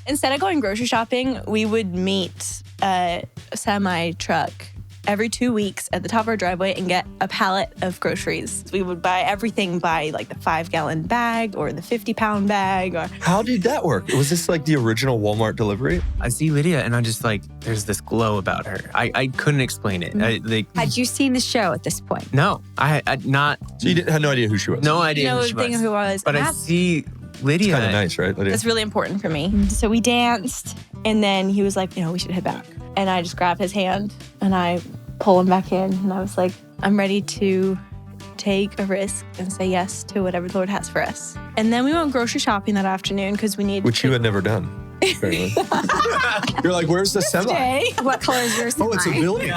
Instead of going grocery shopping, we would meet a semi-truck every 2 weeks at the top of our driveway and get a pallet of groceries. We would buy everything by like the 5-gallon bag or the 50-pound bag. How did that work? Was this like the original Walmart delivery? I see Lydia and I'm just like, there's this glow about her. I couldn't explain it. Had you seen the show at this point? No, I not. So you had no idea who she was? No idea You know who the she thing was. who was. But I see Lydia. Kind of nice, right, Lydia? That's really important for me. So we danced, and then he was like, we should head back. And I just grabbed his hand, and I pull him back in, and I was like, I'm ready to take a risk and say yes to whatever the Lord has for us. And then we went grocery shopping that afternoon because we needed Which you had never done. Apparently. You're like, where's the semi? What color is yours? Oh, it's a building.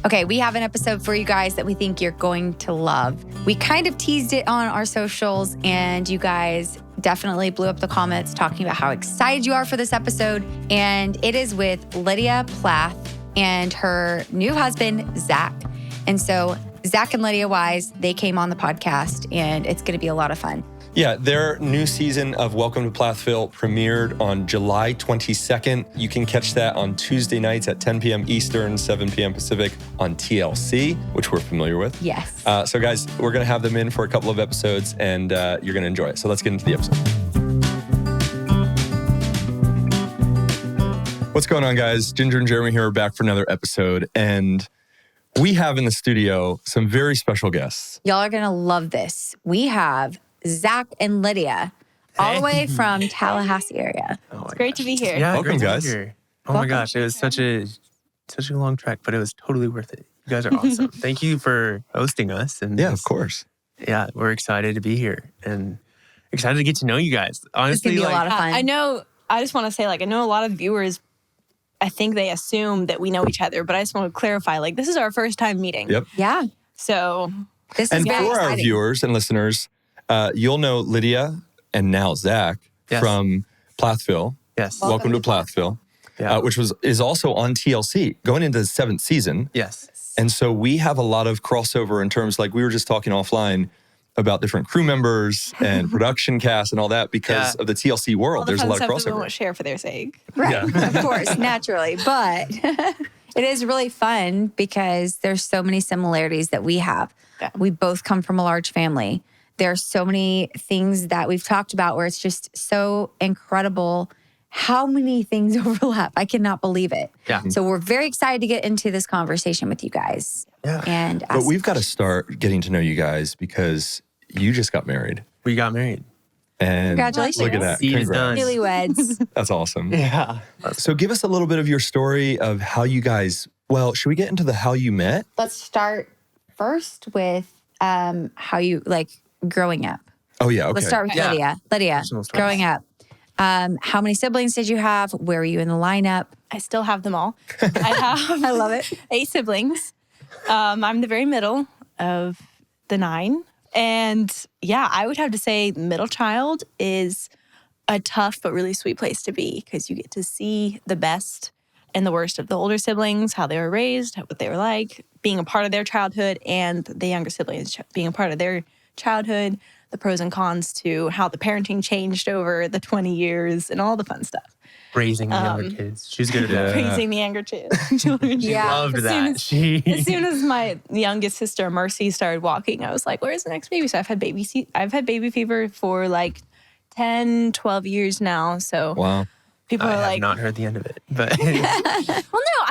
Okay, we have an episode for you guys that we think you're going to love. We kind of teased it on our socials, and you guys definitely blew up the comments talking about how excited you are for this episode. And it is with Lydia Plath and her new husband, Zach. And so Zach and Lydia Wyse, they came on the podcast, and it's going to be a lot of fun. Yeah, their new season of Welcome to Plathville premiered on July 22nd. You can catch that on Tuesday nights at 10 p.m. Eastern, 7 p.m. Pacific on TLC, which we're familiar with. Yes. So guys, we're going to have them in for a couple of episodes, and you're going to enjoy it. So let's get into the episode. What's going on, guys? Ginger and Jeremy here are back for another episode, and we have in the studio some very special guests. Y'all are going to love this. We have Zach and Lydia all the way from Tallahassee area. It's great to be here. Yeah, Welcome, great to be guys. here. Oh my gosh, it was such a long trek, but it was totally worth it. You guys are awesome. Thank you for hosting us. And Yeah, of course. Yeah, we're excited to be here and excited to get to know you guys. Honestly, It's going to be a lot of fun. I just want to say, I know a lot of viewers, I think they assume that we know each other, but I just want to clarify, this is our first time meeting. Yep. Yeah. So This is And very for our exciting. viewers and listeners, you'll know Lydia and now Zach from Plathville. Yes. Welcome to Plathville, Yeah. which is also on TLC, going into the 7th season. Yes. And so we have a lot of crossover in terms, we were just talking offline about different crew members and production cast and all that because of the TLC world. all the There's a fun lot of stuff that we crossover. won't share for their sake. Right, of course, naturally. But it is really fun because there's so many similarities that we have. Yeah. We both come from a large family. There are so many things that we've talked about where it's just so incredible how many things overlap. I cannot believe it. Yeah. So we're very excited to get into this conversation with you guys. Yeah. And But we've got to start getting to know you guys because you just got married. We got married. And Congratulations. look at that. Deed is done. newlyweds. That's awesome. Yeah. So give us a little bit of your story of how you guys, should we get into the how you met? Let's start first with how you growing up. Oh, yeah. Okay. Let's start with Yeah. Lydia. Lydia, Personal stories. growing up. How many siblings did you have? Where were you in the lineup? I still have them all. I love it. 8 siblings. I'm the very middle of the 9. And yeah, I would have to say middle child is a tough but really sweet place to be because you get to see the best and the worst of the older siblings, how they were raised, what they were like, being a part of their childhood, and the younger siblings being a part of their childhood, the pros and cons to how the parenting changed over the 20 years and all the fun stuff. Raising the younger kids. She was good at that. Raising the younger children. She Yeah. loved As that. soon as soon as my youngest sister Mercy started walking, I was like, "Where's the next baby?" So I've had baby fever for 10, 12 years now. So Wow. people I are have like, not heard the end of it, but "Well, no, I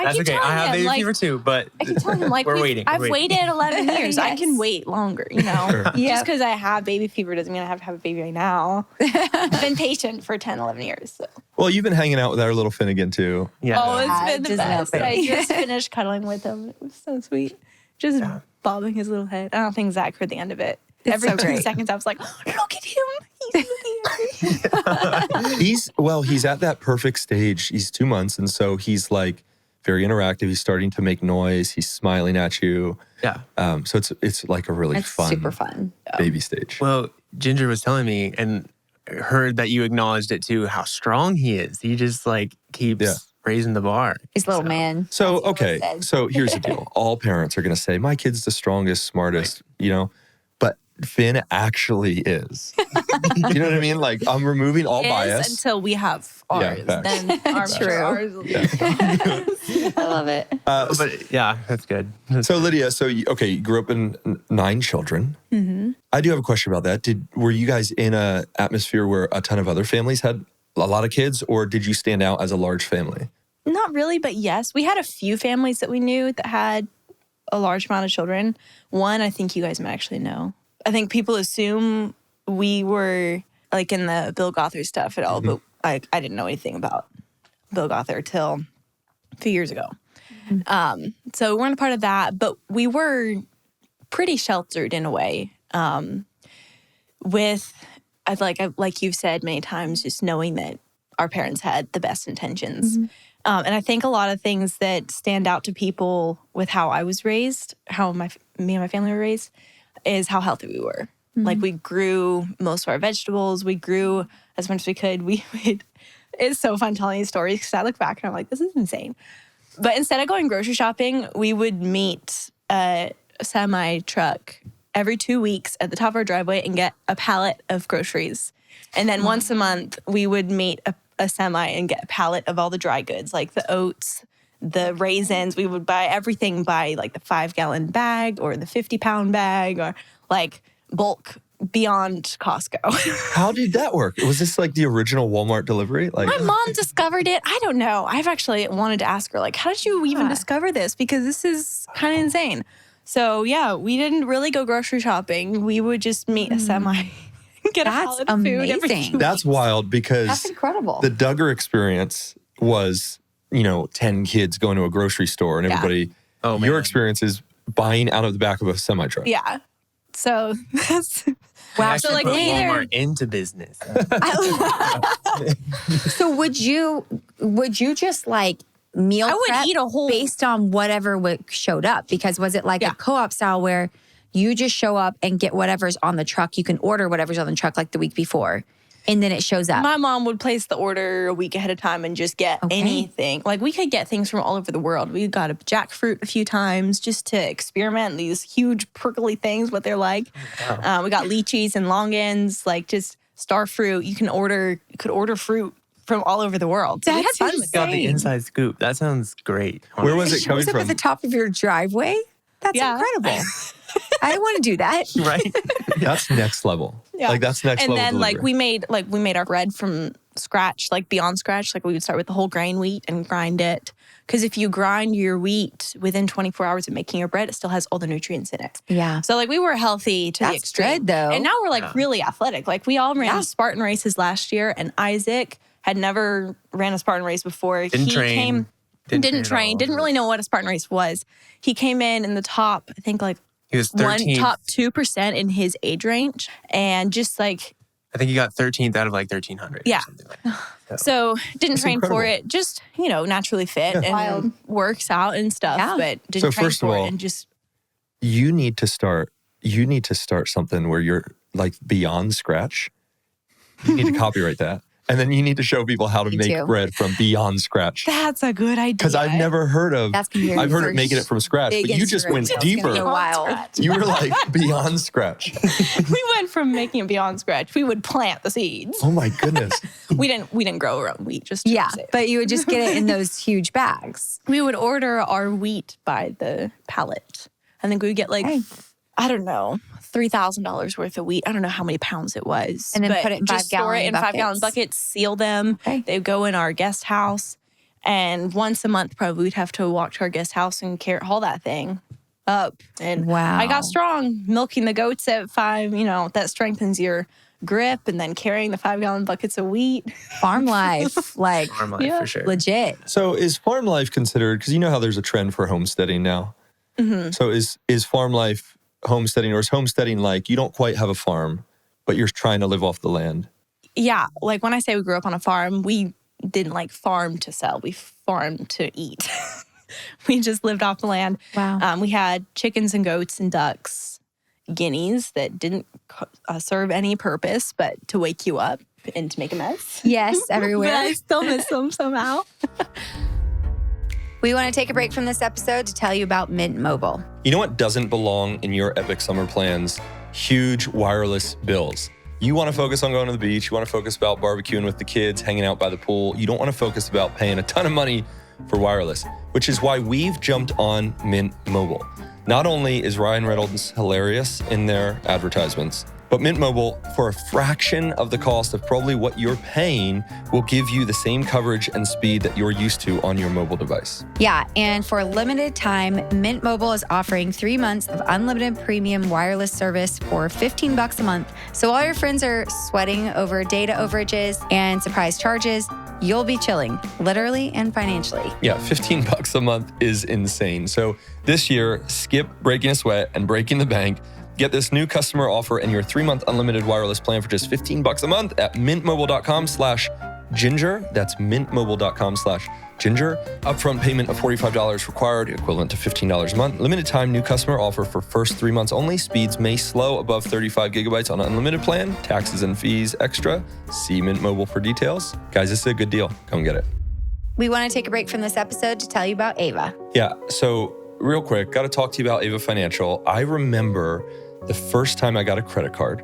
that's keep okay. telling I have him baby like." fever too, but I keep telling him we're waiting. I've waited 11 years. I can Yes. wait longer, Sure. Just because I have baby fever doesn't mean I have to have a baby right now. I've been patient for 10, 11 years. So. Well, you've been hanging out with our little Finnegan too. Yeah. Oh, it's been the Just best. open. I just finished cuddling with him. It was so sweet. Just bobbing his little head. I don't think Zach heard the end of it. It's Every so 2 great. seconds, I was like, oh, look at him. He's here. He's at that perfect stage. He's 2 months. And so he's very interactive. He's starting to make noise. He's smiling at you. Yeah. So it's a really It's fun super fun. baby stage. Well, Ginger was telling me and heard that you acknowledged it too, how strong he is. He just keeps raising the bar. He's little man. So, as he always okay. said. So here's the deal. All parents are going to say, my kid's the strongest, smartest, But Finn actually is. You know what I mean? Like, I'm removing all bias. Until we have ours. facts. Then ours will be. I love it. But yeah, that's good. So Lydia, you grew up in 9 children. Mm-hmm. I do have a question about that. Were you guys in a atmosphere where a ton of other families had a lot of kids, or did you stand out as a large family? Not really, but yes. We had a few families that we knew that had a large amount of children. One, I think you guys might actually know. I think people assume we were like in the Bill Gothard stuff at all, but I didn't know anything about Bill Gothard till a few years ago. So we weren't a part of that, but we were pretty sheltered in a way. Like you've said many times, just knowing that our parents had the best intentions. And I think a lot of things that stand out to people with how I was raised, how me and my family were raised, is how healthy we were. Like, we grew most of our vegetables. We grew as much as we could. It's so fun telling these stories because I look back and I'm like, this is insane. But instead of going grocery shopping, we would meet a semi truck every 2 weeks at the top of our driveway and get a pallet of groceries. And then once a month, we would meet a semi and get a pallet of all the dry goods, like the oats, the raisins. We would buy everything by like the 5-gallon bag or the 50-pound bag, or like bulk beyond Costco. How did that work? Was this like the original Walmart delivery? Like, my mom discovered it. I don't know. I've actually wanted to ask her, like, how did you even discover this? Because this is kind of insane. So yeah, we didn't really go grocery shopping. We would just meet a semi. Get That's a pallet of food every 2 weeks. That's wild, because That's incredible. the Duggar experience was, 10 kids going to a grocery store and everybody. Oh, man. Your experience is buying out of the back of a semi truck. Yeah. So that's Wow. So, like, put neither- Walmart into business. So would you just like meal I would prep eat a whole- based on whatever showed up? Because was it like a co-op style where you just show up and get whatever's on the truck? You can order whatever's on the truck like the week before, and then it shows up. My mom would place the order a week ahead of time and just get anything. Like, we could get things from all over the world. We got a jackfruit a few times just to experiment these huge prickly things, what they're like. Wow. We got lychees and longans, like just star fruit. You could order fruit from all over the world. So we had That's fun with Got it. the inside scoop. That sounds great. Where was it coming shows up from? at the top of your driveway? That's Yeah. incredible. I want to do that. Right? That's next level. Yeah. Like, that's next And level. then delivery. we made our bread from scratch, like beyond scratch. Like, we would start with the whole grain wheat and grind it. Because if you grind your wheat within 24 hours of making your bread, it still has all the nutrients in it. Yeah. So like, we were healthy to the That's extreme. good, though. And now we're like really athletic. Like, we all ran Spartan races last year, and Isaac had never ran a Spartan race before. Didn't train. Didn't train. Didn't really know what a Spartan race was. He came in the top, I think like He was 13th. top 2% in his age range, and just like, I think he got 13th out of like 1,300. Yeah. Or something like that. so didn't That's train incredible. for it. Just, naturally fit and Wild. works out and stuff, Yeah. but didn't So train first of for all, it and just. you need to start something where you're like beyond scratch. You need to copyright that. And then you need to show people how to Me make too. bread from beyond scratch. That's a good idea. Because I've never heard of, That's gonna be your I've heard of first making it from scratch, big but you just Instagram went reel. It's gonna deeper. go wild. You were like beyond scratch. We went from making it beyond scratch. We would plant the seeds. Oh my goodness. We didn't grow our own wheat. Just to Yeah, be safe. but you would just get it in those huge bags. We would order our wheat by the pallet. I think we would get like, Okay. I don't know, $3,000 worth of wheat. I don't know how many pounds it was. And then but put it in just store 5-gallon it in buckets. 5-gallon buckets, seal them. Okay. They would go in our guest house. And once a month, probably we'd have to walk to our guest house and haul that thing up. And Wow. I got strong milking the goats at 5, that strengthens your grip, and then carrying the 5-gallon buckets of wheat. Farm life, like Farm life for sure. legit. So is farm life considered, because you know how there's a trend for homesteading now. Mm-hmm. So is farm life homesteading, or is homesteading like you don't quite have a farm, but you're trying to live off the land? Yeah, like when I say we grew up on a farm, we didn't like farm to sell. We farmed to eat. We just lived off the land. Wow. We had chickens and goats and ducks, guineas that didn't serve any purpose but to wake you up and to make a mess. Yes, But everywhere. I still miss them somehow. We want to take a break from this episode to tell you about Mint Mobile. You know what doesn't belong in your epic summer plans? huge wireless bills. You want to focus on going to the beach. You want to focus about barbecuing with the kids, hanging out by the pool. You don't want to focus about paying a ton of money for wireless, which is why we've jumped on Mint Mobile. Not only is Ryan Reynolds hilarious in their advertisements, but Mint Mobile, for a fraction of the cost of probably what you're paying, will give you the same coverage and speed that you're used to on your mobile device. Yeah, and for a limited time, Mint Mobile is offering 3 months of unlimited premium wireless service for $15 a month. So while your friends are sweating over data overages and surprise charges, you'll be chilling, literally and financially. Yeah, $15 a month is insane. So this year, skip breaking a sweat and breaking the bank. Get this new customer offer and your 3-month unlimited wireless plan for just $15 a month at mintmobile.com/ginger. That's mintmobile.com/ginger. Upfront payment of $45 required, equivalent to $15 a month. Limited time new customer offer for first 3 months only. Speeds may slow above 35 gigabytes on unlimited plan. Taxes and fees extra. See Mint Mobile for details. Guys, this is a good deal. Come get it. We want to take a break from this episode to tell you about Ava. Yeah, so real quick, got to talk to you about Ava Financial. I remember the first time I got a credit card,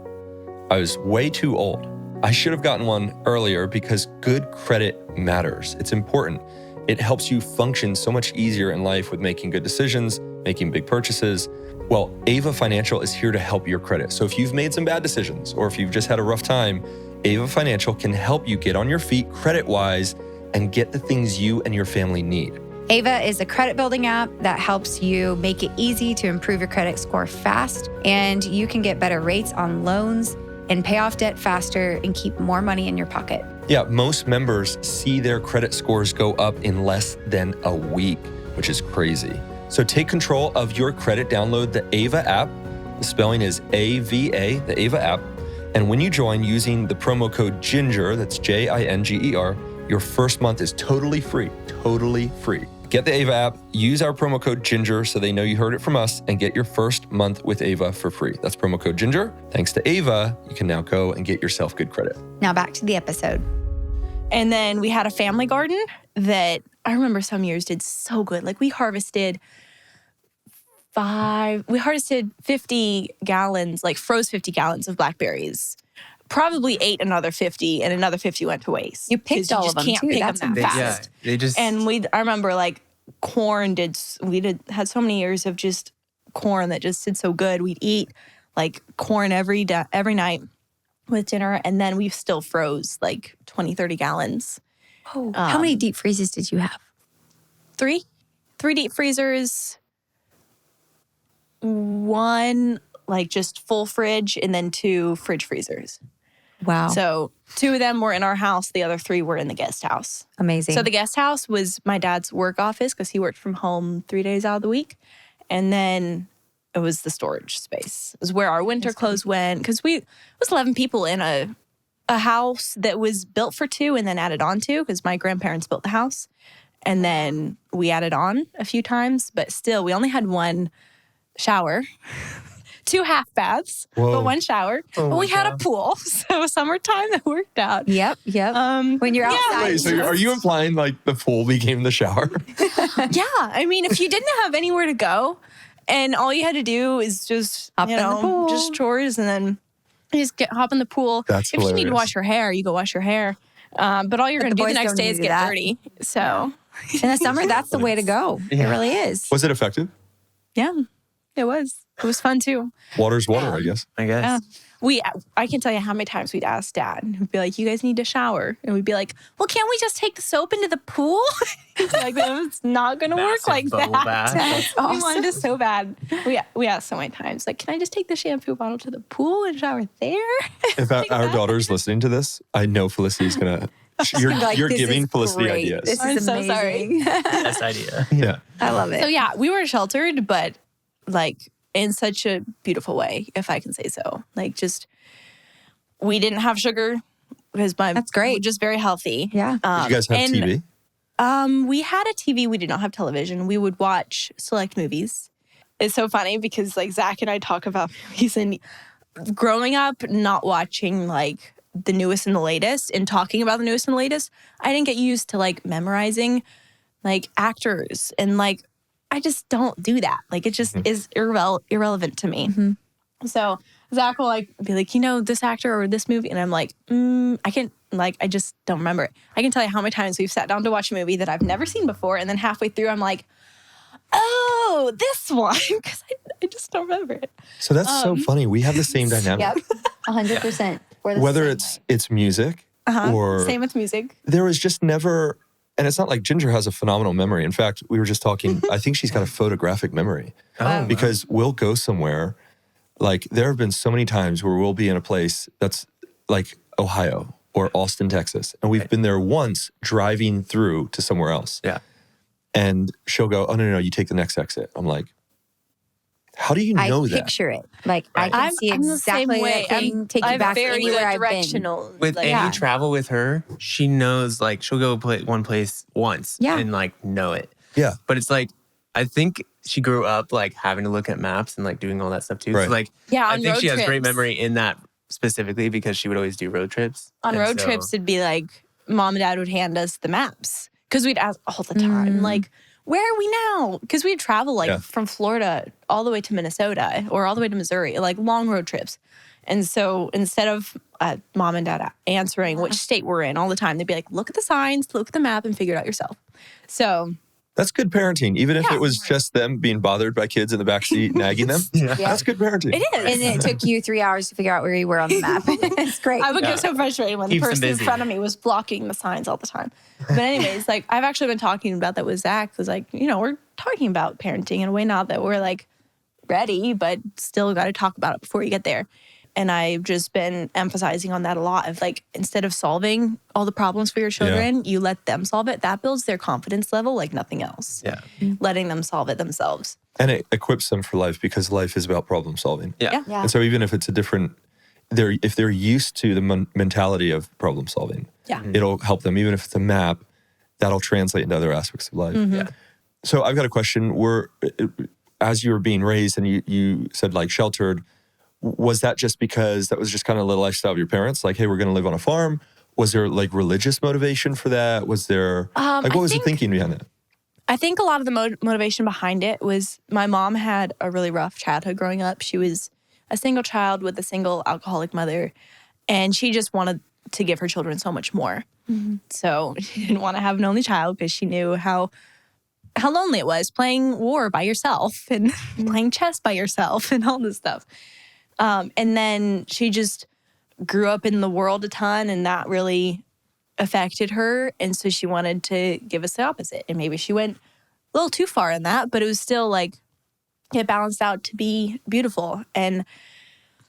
I was way too old. I should have gotten one earlier because good credit matters. It's important. It helps you function so much easier in life with making good decisions, making big purchases. Well, Ava Financial is here to help your credit. So if you've made some bad decisions or if you've just had a rough time, Ava Financial can help you get on your feet credit-wise and get the things you and your family need. Ava is a credit building app that helps you make it easy to improve your credit score fast, and you can get better rates on loans and pay off debt faster and keep more money in your pocket. Yeah, most members see their credit scores go up in less than a week, which is crazy. So take control of your credit. Download the Ava app. The spelling is AVA, the Ava app. And when you join using the promo code GINGER, that's JINGER, your first month is totally free, totally free. Get the Ava app, use our promo code GINGER so they know you heard it from us, and get your first month with Ava for free. That's promo code GINGER. Thanks to Ava, you can now go and get yourself good credit. Now back to the episode. And then we had a family garden that I remember some years did so good. Like we harvested 50 gallons, like froze 50 gallons of blackberries. Probably ate another 50 and another 50 went to waste. You picked all of them can't too. pick That's them that fast. Yeah, they just And I remember like corn had so many years of just corn that just did so good. We'd eat like corn every night with dinner. And then we still froze like 20, 30 gallons. Oh, how many deep freezes did you have? 3 deep freezers, 1 like just full fridge, and then 2 fridge freezers. Wow. So 2 of them were in our house. The other 3 were in the guest house. Amazing. So the guest house was my dad's work office because he worked from home 3 days out of the week. And then it was the storage space. It was where our winter clothes went. Because it was 11 people in a house that was built for 2 and then added on to, because my grandparents built the house. And then we added on a few times. But still, we only had 1 shower. 2 half baths, but 1 shower. But we had a pool, so summertime that worked out. Yep. When you're outside. Wait, so are you implying like the pool became the shower? Yeah, I mean, if you didn't have anywhere to go, and all you had to do is just Hop in the pool. just chores, and then you just hop in the pool. That's if you need to hilarious. wash your hair, you go wash your hair. But all you're going to do the boys next don't day need is to do get that. dirty. So In the summer, that's the way to go. It really is. Was it effective? yeah, it was. It was fun too. Water's water, I guess. I guess. I can tell you how many times we'd ask Dad. He'd be like, "You guys need to shower," and we'd be like, "Well, can't we just take the soap into the pool?" He's like, "It's not going to work like bubble that." bath. That's We awesome. wanted it so bad. We asked so many times, like, "Can I just take the shampoo bottle to the pool and shower there?" If our daughter's listening to this, I know Felicity's gonna. You're Like, this giving is Felicity great. ideas. This I'm is so amazing. Best idea. Yeah. I love it. So yeah, we were sheltered, but like in such a beautiful way, if I can say so. Like just, we didn't have sugar because That's great. we're just very healthy. Yeah. Did you guys have and, TV? We had a TV. We did not have television. We would watch select movies. It's so funny because like Zach and I talk about movies, and growing up not watching like the newest and the latest and talking about the newest and the latest, I didn't get used to like memorizing like actors, and like I just don't do that. Like it just is irrelevant to me. So Zach will like be like, this actor or this movie. And I'm like, I just don't remember it. I can tell you how many times we've sat down to watch a movie that I've never seen before. And then halfway through, I'm like, oh, this one. Because I just don't remember it. So that's so funny. We have the same dynamic. Yep, 100%. Whether it's music or... Same with music. There was just never... And it's not like Ginger has a phenomenal memory. In fact, we were just talking, I think she's got a photographic memory. Because we'll go somewhere, like there have been so many times where we'll be in a place that's like Ohio or Austin, Texas. And we've been there once driving through to somewhere else. Yeah. And she'll go, oh, no, you take the next exit. I'm like, how do you know that? I picture it. Like I can see exactly that thing take you back anywhere I've been. With any travel with her, she knows like she'll go one place once and like know it. Yeah. But it's like, I think she grew up like having to look at maps and like doing all that stuff too. Right. So like, I think she has great memory in that specifically because she would always do road trips. On road trips, it'd be like mom and dad would hand us the maps because we'd ask all the time, like, where are we now? Because we'd travel from Florida all the way to Minnesota or all the way to Missouri, like long road trips. And so instead of mom and dad answering which state we're in all the time, they'd be like, look at the signs, look at the map and figure it out yourself. So that's good parenting. Even if it was just them being bothered by kids in the backseat nagging them. That's good parenting. It is. And it took you 3 hours to figure out where you were on the map. It's great. I would get so frustrated when the person in front of me was blocking the signs all the time. But anyways, like I've actually been talking about that with Zach. Because like, we're talking about parenting in a way now that we're like ready, but still got to talk about it before you get there. And I've just been emphasizing on that a lot of like, instead of solving all the problems for your children, you let them solve it. That builds their confidence level like nothing else. Yeah. Letting them solve it themselves. And it equips them for life because life is about problem solving. Yeah. And so even if it's a different, if they're used to the mentality of problem solving, it'll help them. Even if it's a map, that'll translate into other aspects of life. Yeah. So I've got a question. As you were being raised and you said like sheltered, was that just because that was just kind of the lifestyle of your parents? Like, hey, we're going to live on a farm. Was there like religious motivation for that? Was there, what was the thinking behind that? I think a lot of the motivation behind it was my mom had a really rough childhood growing up. She was a single child with a single alcoholic mother, and she just wanted to give her children so much more. So she didn't want to have an only child because she knew how lonely it was playing war by yourself and playing chess by yourself and all this stuff. And then she just grew up in the world a ton, and that really affected her. And so she wanted to give us the opposite. And maybe she went a little too far in that, but it was still like it balanced out to be beautiful. And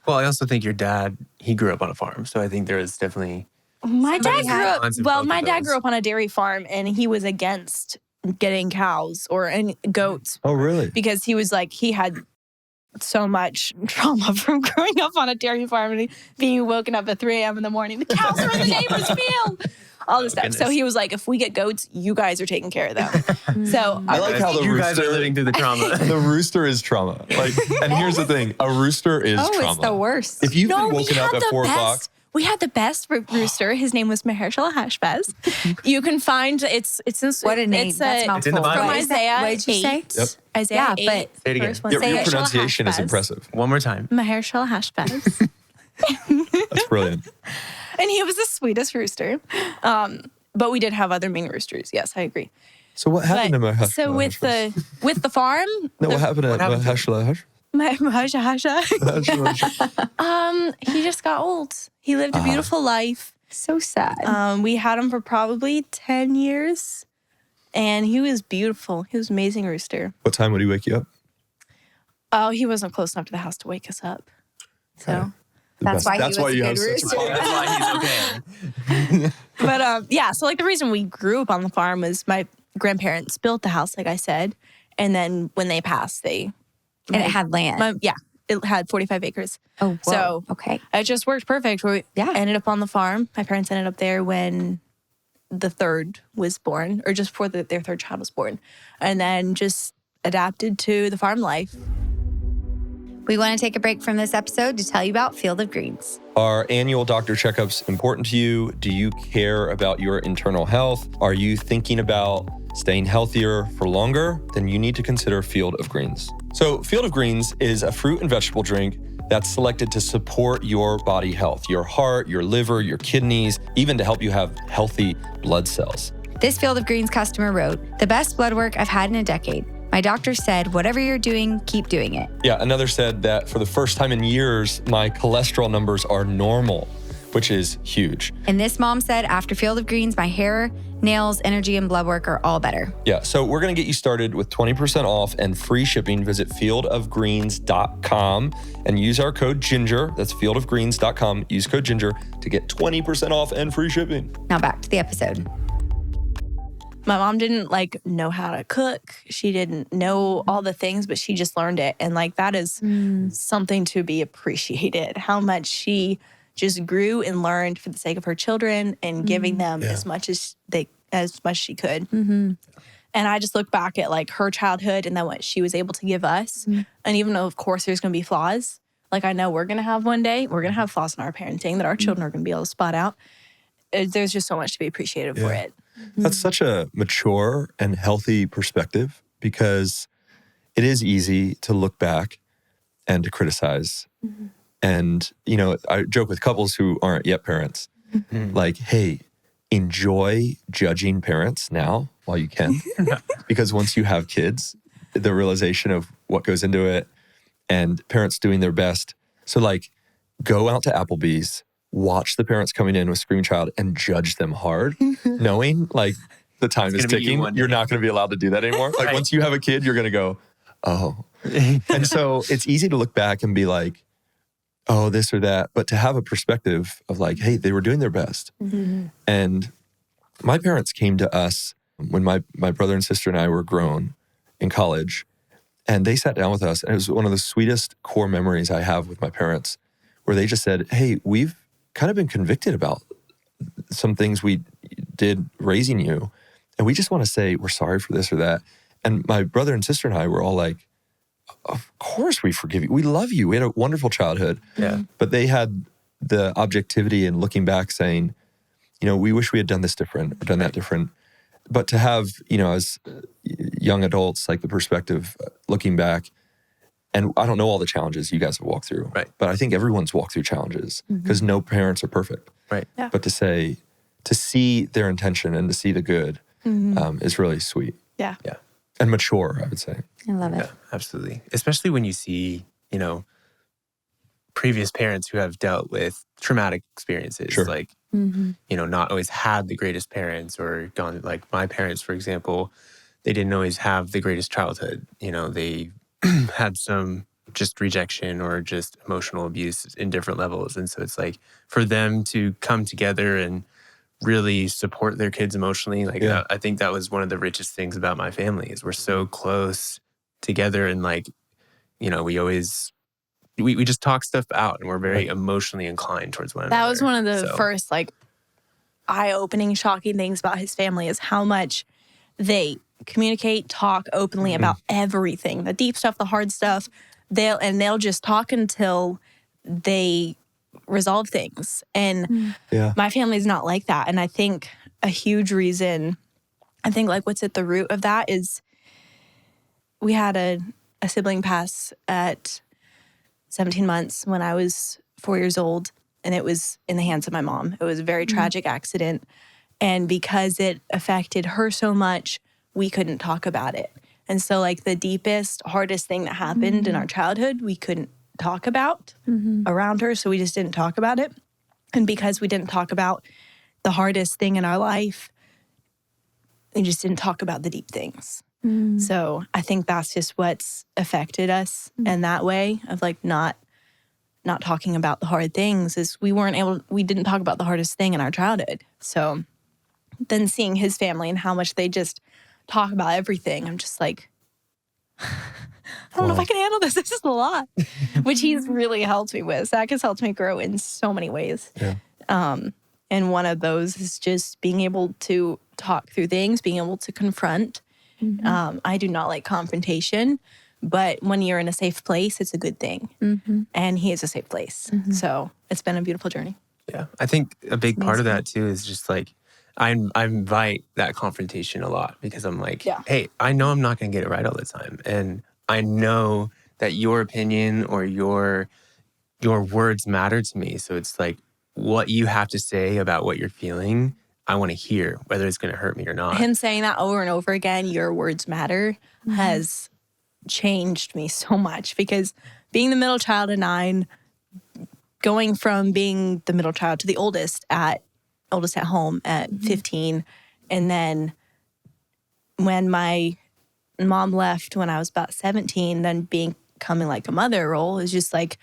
well, I also think your dad, he grew up on a farm. So I think there is definitely... My dad grew up on a dairy farm, and he was against getting cows or any goats. Oh, really? Because he was like, he had so much trauma from growing up on a dairy farm and being woken up at 3 a.m. in the morning. The cows are in the neighbor's field. All this stuff. Goodness. So he was like, if we get goats, you guys are taking care of them. So I like how the you guys rooster are living through the trauma. The rooster is trauma. Like, and here's the thing: a rooster is trauma. It's the worst. If you've been woken up at 4 o'clock. We had the best rooster. His name was Mahershala Hashbaz. You can find it's in what a name. It's in the Bible. From Isaiah. What did you say? Yep. Isaiah 8. Say it again. Verse 1. Your Mahershala pronunciation is Hashbaz. impressive. One more time. Mahershala Hashbaz. That's brilliant. And he was the sweetest rooster. But we did have other mean roosters. Yes, I agree. So what happened to Mahershala? So with the farm, No, what happened to Mahershala? He just got old. He lived a beautiful life. So sad. We had him for probably 10 years, and he was beautiful. He was an amazing rooster. What time would he wake you up? Oh, he wasn't close enough to the house to wake us up. So, That's why he was a good rooster. That's why he's okay. but so like the reason we grew up on the farm was my grandparents built the house, like I said, and then when they passed, And it had land. It had 45 acres. Oh, whoa. So okay. It just worked perfect. We ended up on the farm. My parents ended up there when the third was born, or just before their third child was born, and then just adapted to the farm life. We want to take a break from this episode to tell you about Field of Greens. Are annual doctor checkups important to you? Do you care about your internal health? Are you thinking about staying healthier for longer? Then you need to consider Field of Greens. So Field of Greens is a fruit and vegetable drink that's selected to support your body health, your heart, your liver, your kidneys, even to help you have healthy blood cells. This Field of Greens customer wrote, "The best blood work I've had in a decade. My doctor said, whatever you're doing, keep doing it." Yeah, another said that for the first time in years, my cholesterol numbers are normal, which is huge. And this mom said, after Field of Greens, my hair, nails, energy, and blood work are all better. Yeah, so we're going to get you started with 20% off and free shipping. Visit fieldofgreens.com and use our code GINGER. That's fieldofgreens.com. Use code GINGER to get 20% off and free shipping. Now back to the episode. My mom didn't know how to cook. She didn't know all the things, but she just learned it. And that is something to be appreciated, how much she just grew and learned for the sake of her children and giving them as much as she could. And I just look back at her childhood and then what she was able to give us. And even though of course there's going to be flaws, I know we're going to have one day, we're going to have flaws in our parenting that our children are going to be able to spot out. There's just so much to be appreciated for it. That's such a mature and healthy perspective, because it is easy to look back and to criticize. And, I joke with couples who aren't yet parents, hey, enjoy judging parents now while you can. Because once you have kids, the realization of what goes into it and parents doing their best. So go out to Applebee's, watch the parents coming in with screaming child and judge them hard, knowing the time is ticking. You're not going to be allowed to do that anymore. Once you have a kid, you're going to go, oh. And so it's easy to look back and be oh, this or that. But to have a perspective of hey, they were doing their best. And my parents came to us when my brother and sister and I were grown in college. And they sat down with us. And it was one of the sweetest core memories I have with my parents, where they just said, hey, we've kind of been convicted about some things we did raising you. And we just want to say we're sorry for this or that. And my brother and sister and I were all of course we forgive you. We love you. We had a wonderful childhood. Yeah. But they had the objectivity and looking back saying, we wish we had done this different or done that different. But to have, as young adults, the perspective looking back, and I don't know all the challenges you guys have walked through, right? But I think everyone's walked through challenges because no parents are perfect, right? Yeah. But to see their intention and to see the good is really sweet. Yeah. Yeah. And mature, I would say. I love it. Yeah, absolutely. Especially when you see, previous parents who have dealt with traumatic experiences, Sure. Not always had the greatest parents or gone, my parents, for example, they didn't always have the greatest childhood. They had some just rejection or just emotional abuse in different levels. And so it's for them to come together and really support their kids emotionally. I think that was one of the richest things about my family is we're so close together. And we just talk stuff out and we're very emotionally inclined towards one another. That was one of the first eye-opening, shocking things about his family is how much they communicate, talk openly about everything, the deep stuff, the hard stuff. They'll just talk until they resolve things. And my family's not like that. And I think a huge reason, what's at the root of that is we had a sibling pass at 17 months when I was 4 years old, and it was in the hands of my mom. It was a very tragic accident. And because it affected her so much, we couldn't talk about it. And so the deepest, hardest thing that happened in our childhood, we couldn't talk about around her. So we just didn't talk about it. And because we didn't talk about the hardest thing in our life, we just didn't talk about the deep things. So I think that's just what's affected us in that way of not talking about the hard things is we didn't talk about the hardest thing in our childhood. So then seeing his family and how much they just talk about everything, I'm just I don't know if I can handle this. This is a lot, which he's really helped me with. Zach has helped me grow in so many ways. Yeah. And one of those is just being able to talk through things, being able to confront. I do not like confrontation, but when you're in a safe place, it's a good thing. And he is a safe place. So it's been a beautiful journey. Yeah. I think a big part of that too is just I invite that confrontation a lot because I'm hey, I know I'm not going to get it right all the time. And I know that your opinion or your your words matter to me. So it's like what you have to say about what you're feeling, I want to hear, whether it's going to hurt me or not. Him saying that over and over again, your words matter, has changed me so much, because being the middle child of 9, going from being the middle child to the oldest at home at 15, and then when my mom left when I was about 17, then becoming like a mother role is just like,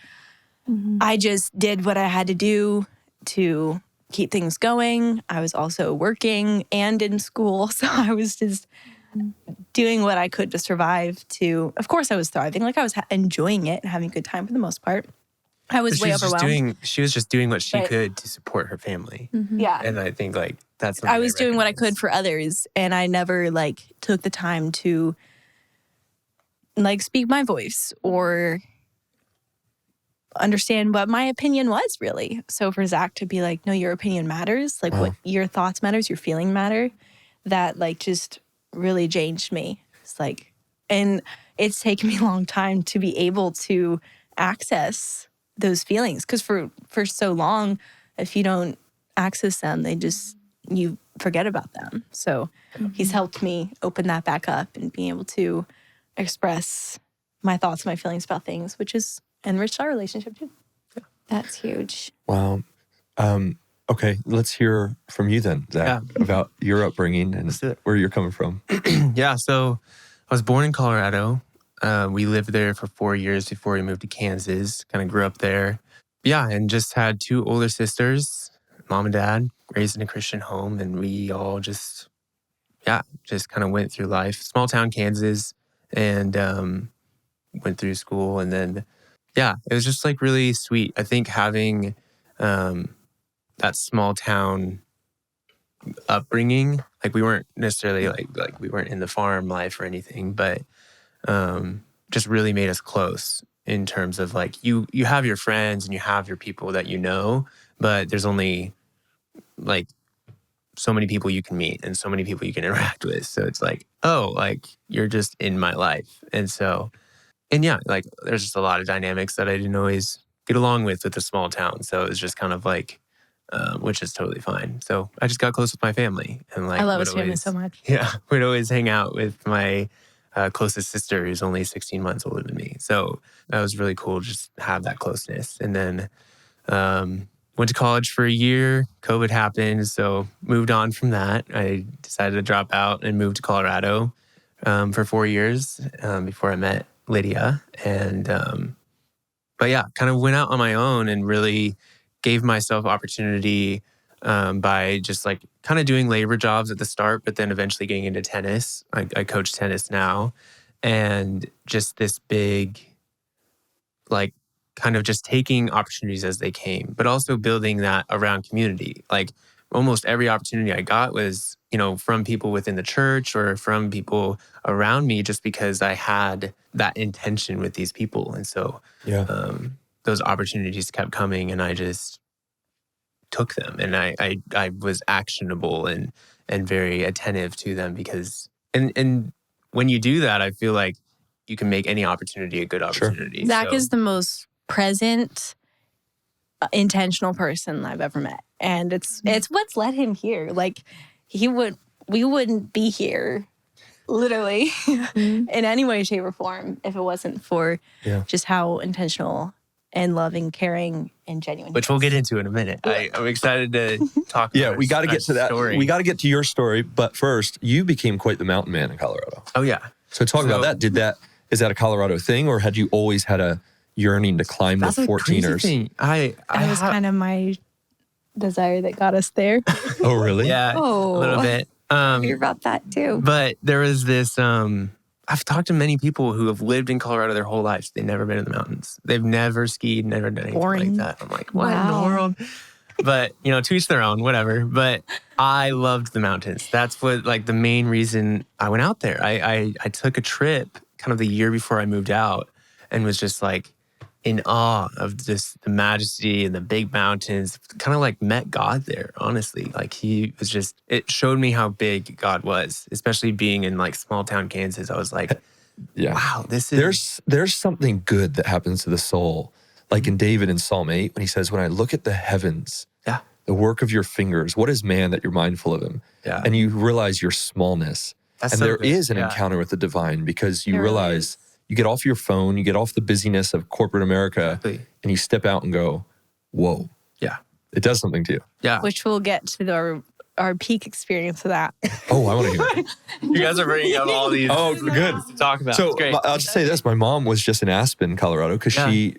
I just did what I had to do to keep things going. I was also working and in school. So I was just doing what I could to survive of course I was thriving. Like I was enjoying it and having a good time for the most part. I was way overwhelmed. She was just doing what she could to support her family. Yeah. And I think like that's I was doing what I could for others, and I never like took the time to like speak my voice or understand what my opinion was really. So for Zach to be like, no, your opinion matters. Like what your thoughts matters, your feeling matter. That like just really changed me. It's like, and it's taken me a long time to be able to access those feelings. Because for so long, if you don't access them, you forget about them. So he's helped me open that back up and being able to express my thoughts, my feelings about things, which has enriched our relationship too. That's huge. Wow. Okay, let's hear from you then, Zach, about your upbringing and where you're coming from. Yeah, so I was born in Colorado. We lived there for 4 years before we moved to Kansas. Kind of grew up there. Yeah, and just had 2 older sisters, mom and dad, raised in a Christian home. And we all just kind of went through life. Small town Kansas, and went through school. And then, it was just like really sweet. I think having that small town upbringing, like we weren't necessarily like we weren't in the farm life or anything, but just really made us close in terms of like you have your friends and you have your people that you know, but there's only like so many people you can meet and so many people you can interact with. So it's like, oh, like you're just in my life. And so, and like there's just a lot of dynamics that I didn't always get along with the small town. So it was just kind of like, which is totally fine. So I just got close with my family, and like I love his family so much. Yeah, we'd always hang out with my closest sister, who's only 16 months older than me. So that was really cool, just to have that closeness. And then went to college for a year. COVID happened, so moved on from that. I decided to drop out and move to Colorado for 4 years before I met Lydia. And but yeah, kind of went out on my own and really gave myself opportunity by just like kind of doing labor jobs at the start, but then eventually getting into tennis. I coach tennis now, and just this big, like kind of just taking opportunities as they came, but also building that around community. Like almost every opportunity I got was, from people within the church or from people around me, just because I had that intention with these people. And so those opportunities kept coming, and I just took them, and I was actionable and very attentive to them, because and when you do that, I feel like you can make any opportunity a good opportunity. Sure. Zach is the most present, intentional person I've ever met, and it's what's led him here. Like we wouldn't be here literally in any way, shape, or form if it wasn't for just how intentional and loving, caring, and genuine. Which we'll get into in a minute. I'm excited to talk about we got to get to that. Story. We got to get to your story. But first, you became quite the mountain man in Colorado. Oh, yeah. So talk about that. Is that a Colorado thing, or had you always had a yearning to climb the 14ers? That was kind of my desire that got us there. Oh, really? Yeah, a little bit. I hear about that too. But there was this... I've talked to many people who have lived in Colorado their whole lives. They've never been in the mountains. They've never skied, never done anything like that. I'm like, what in the world? But, to each their own, whatever. But I loved the mountains. That's what, like, the main reason I went out there. I took a trip kind of the year before I moved out and was just, like, in awe of just the majesty and the big mountains. Kind of, like, met God there, honestly. Like, he was just, it showed me how big God was, especially being in, like, small town Kansas. I was like, wow, this is... There's something good that happens to the soul. Like in David in Psalm 8, when he says, when I look at the heavens, Yeah. the work of your fingers, what is man that you're mindful of him? Yeah. And you realize your smallness. That's And so there good. is an Yeah. encounter with the divine because you There really realize is. you get off your phone, you get off the busyness of corporate America, Exactly. and you step out and go, whoa, Yeah. it does something to you. Yeah. Which we'll get to our peak experience of that. Oh, I want to hear it. You guys are bringing up all these Oh, good. to talk about. So It's great. I'll just say this. My mom was just in Aspen, Colorado, because she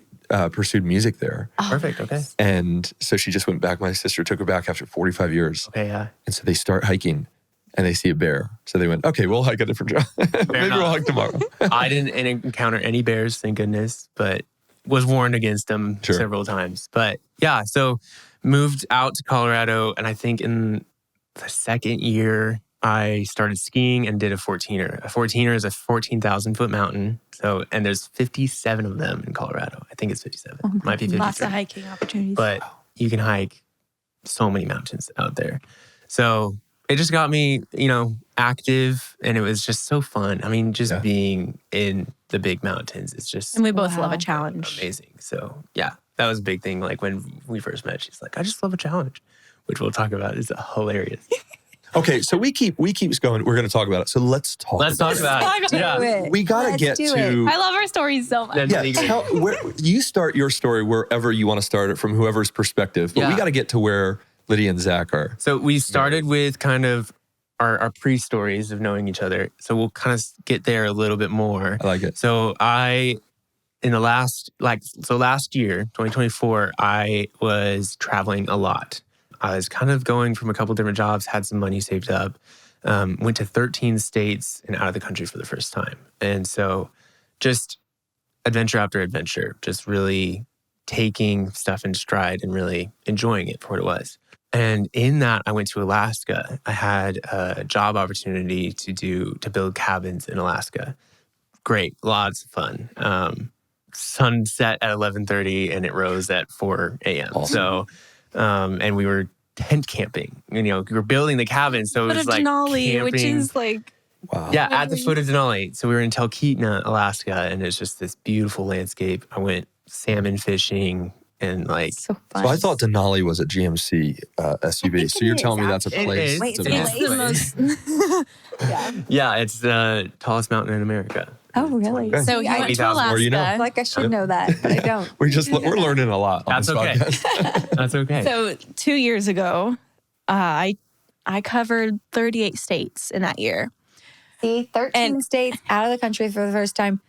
pursued music there. Perfect. Okay. And so she just went back. My sister took her back after 45 years. Okay. Yeah. And so they start hiking and they see a bear. So they went, okay, we'll hike a different trail. Maybe enough. we'll hike tomorrow. I didn't encounter any bears, thank goodness, but was warned against them Sure. several times. But yeah, so moved out to Colorado, and I think in the second year, I started skiing and did a 14er. A 14er is a 14,000 foot mountain. So, and there's 57 of them in Colorado. I think it's 57. Might be 53. Lots of hiking opportunities. But you can hike so many mountains out there. So it just got me, active, and it was just so fun. I mean, just being in the big mountains, it's just and we both love a challenge. amazing. So yeah, that was a big thing. Like when we first met, she's like, I just love a challenge, which we'll talk about. It's hilarious. Okay, so we keep going. We're going to talk about it. So let's talk. Let's talk about it. Yeah. We got to get to. I love our stories so much. Then Yeah, legal. you start your story wherever you want to start it from whoever's perspective. But we Yeah. got to get to where Lydia and Zach are. So we started with kind of our pre-stories of knowing each other. So we'll kind of get there a little bit more. I like it. So last year, 2024, I was traveling a lot. I was kind of going from a couple different jobs, had some money saved up, went to 13 states and out of the country for the first time. And so just adventure after adventure, just really taking stuff in stride and really enjoying it for what it was. And in that, I went to Alaska. I had a job opportunity to build cabins in Alaska. Great, lots of fun. Sun set at 11:30 and it rose at 4 a.m. Awesome. So, and we were tent camping. We were building the cabin, so it Foot was of like Denali, camping. which is like Wow. Yeah, at the foot of Denali. So we were in Talkeetna, Alaska, and it's just this beautiful landscape. I went salmon fishing and like so fun. So I thought Denali was a GMC SUV. So you're telling me that's a It place. is. Wait, to it's visit. the most. yeah, it's the tallest mountain in America. Oh, really? Okay. So you went to 20,000 Alaska. more, you know. Like I should know that, but I don't. We're learning a lot on That's this okay. podcast. That's okay. So 2 years ago, I covered 38 states in that year. See, 13 And- states out of the country for the first time.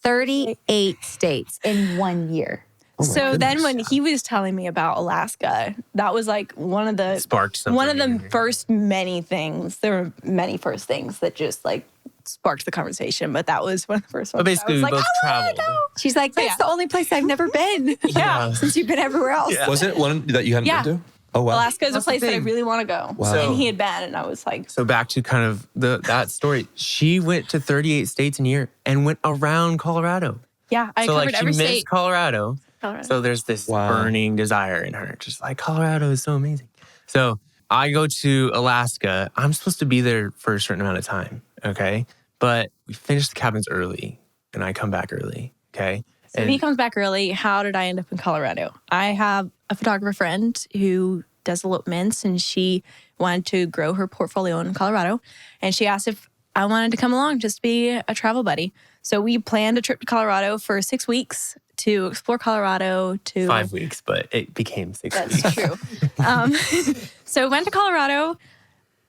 38 states in 1 year. Oh my So then goodness. when he was telling me about Alaska, that was like one of the Sparked something. one of in the you. first many things. There were many first things that just like sparked the conversation, but that was one of the first ones. But basically, I we was like, both I wanna traveled. go. She's like, that's yeah. the only place I've never been. Yeah. Since you've been everywhere else. Yeah. Was it one that you hadn't Yeah. been to? Oh, wow. Alaska is a That's the place that I thing. really want to go. Wow. So- And he had been, and I was like, So back to kind of that story. She went to 38 states in a year and went around Colorado. yeah, I so covered like she every missed state. Colorado. Colorado. So there's this Wow. burning desire in her. Just like Colorado is so amazing. So I go to Alaska. I'm supposed to be there for a certain amount of time. Okay. But we finish the cabins early and I come back early. Okay. So he comes back early. How did I end up in Colorado? I have a photographer friend who does elopements, and she wanted to grow her portfolio in Colorado. And she asked if I wanted to come along, just be a travel buddy. So we planned a trip to Colorado for 6 weeks to explore Colorado. 5 weeks, but it became 6 weeks. That's true. So we went to Colorado,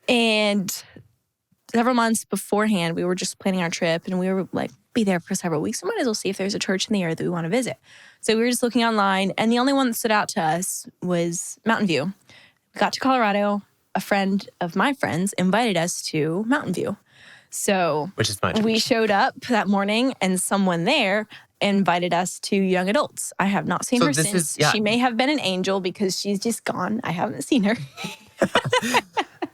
and several months beforehand, we were just planning our trip, and we were like, be there for several weeks. We might as well see if there's a church in the area that we want to visit. So we were just looking online, and the only one that stood out to us was Mountain View. We got to Colorado. A friend of my friends invited us to Mountain View. So Which is much. we showed up that morning, and someone there invited us to young adults. I have not seen So her this since. is- yeah. She may have been an angel because she's just gone. I haven't seen her.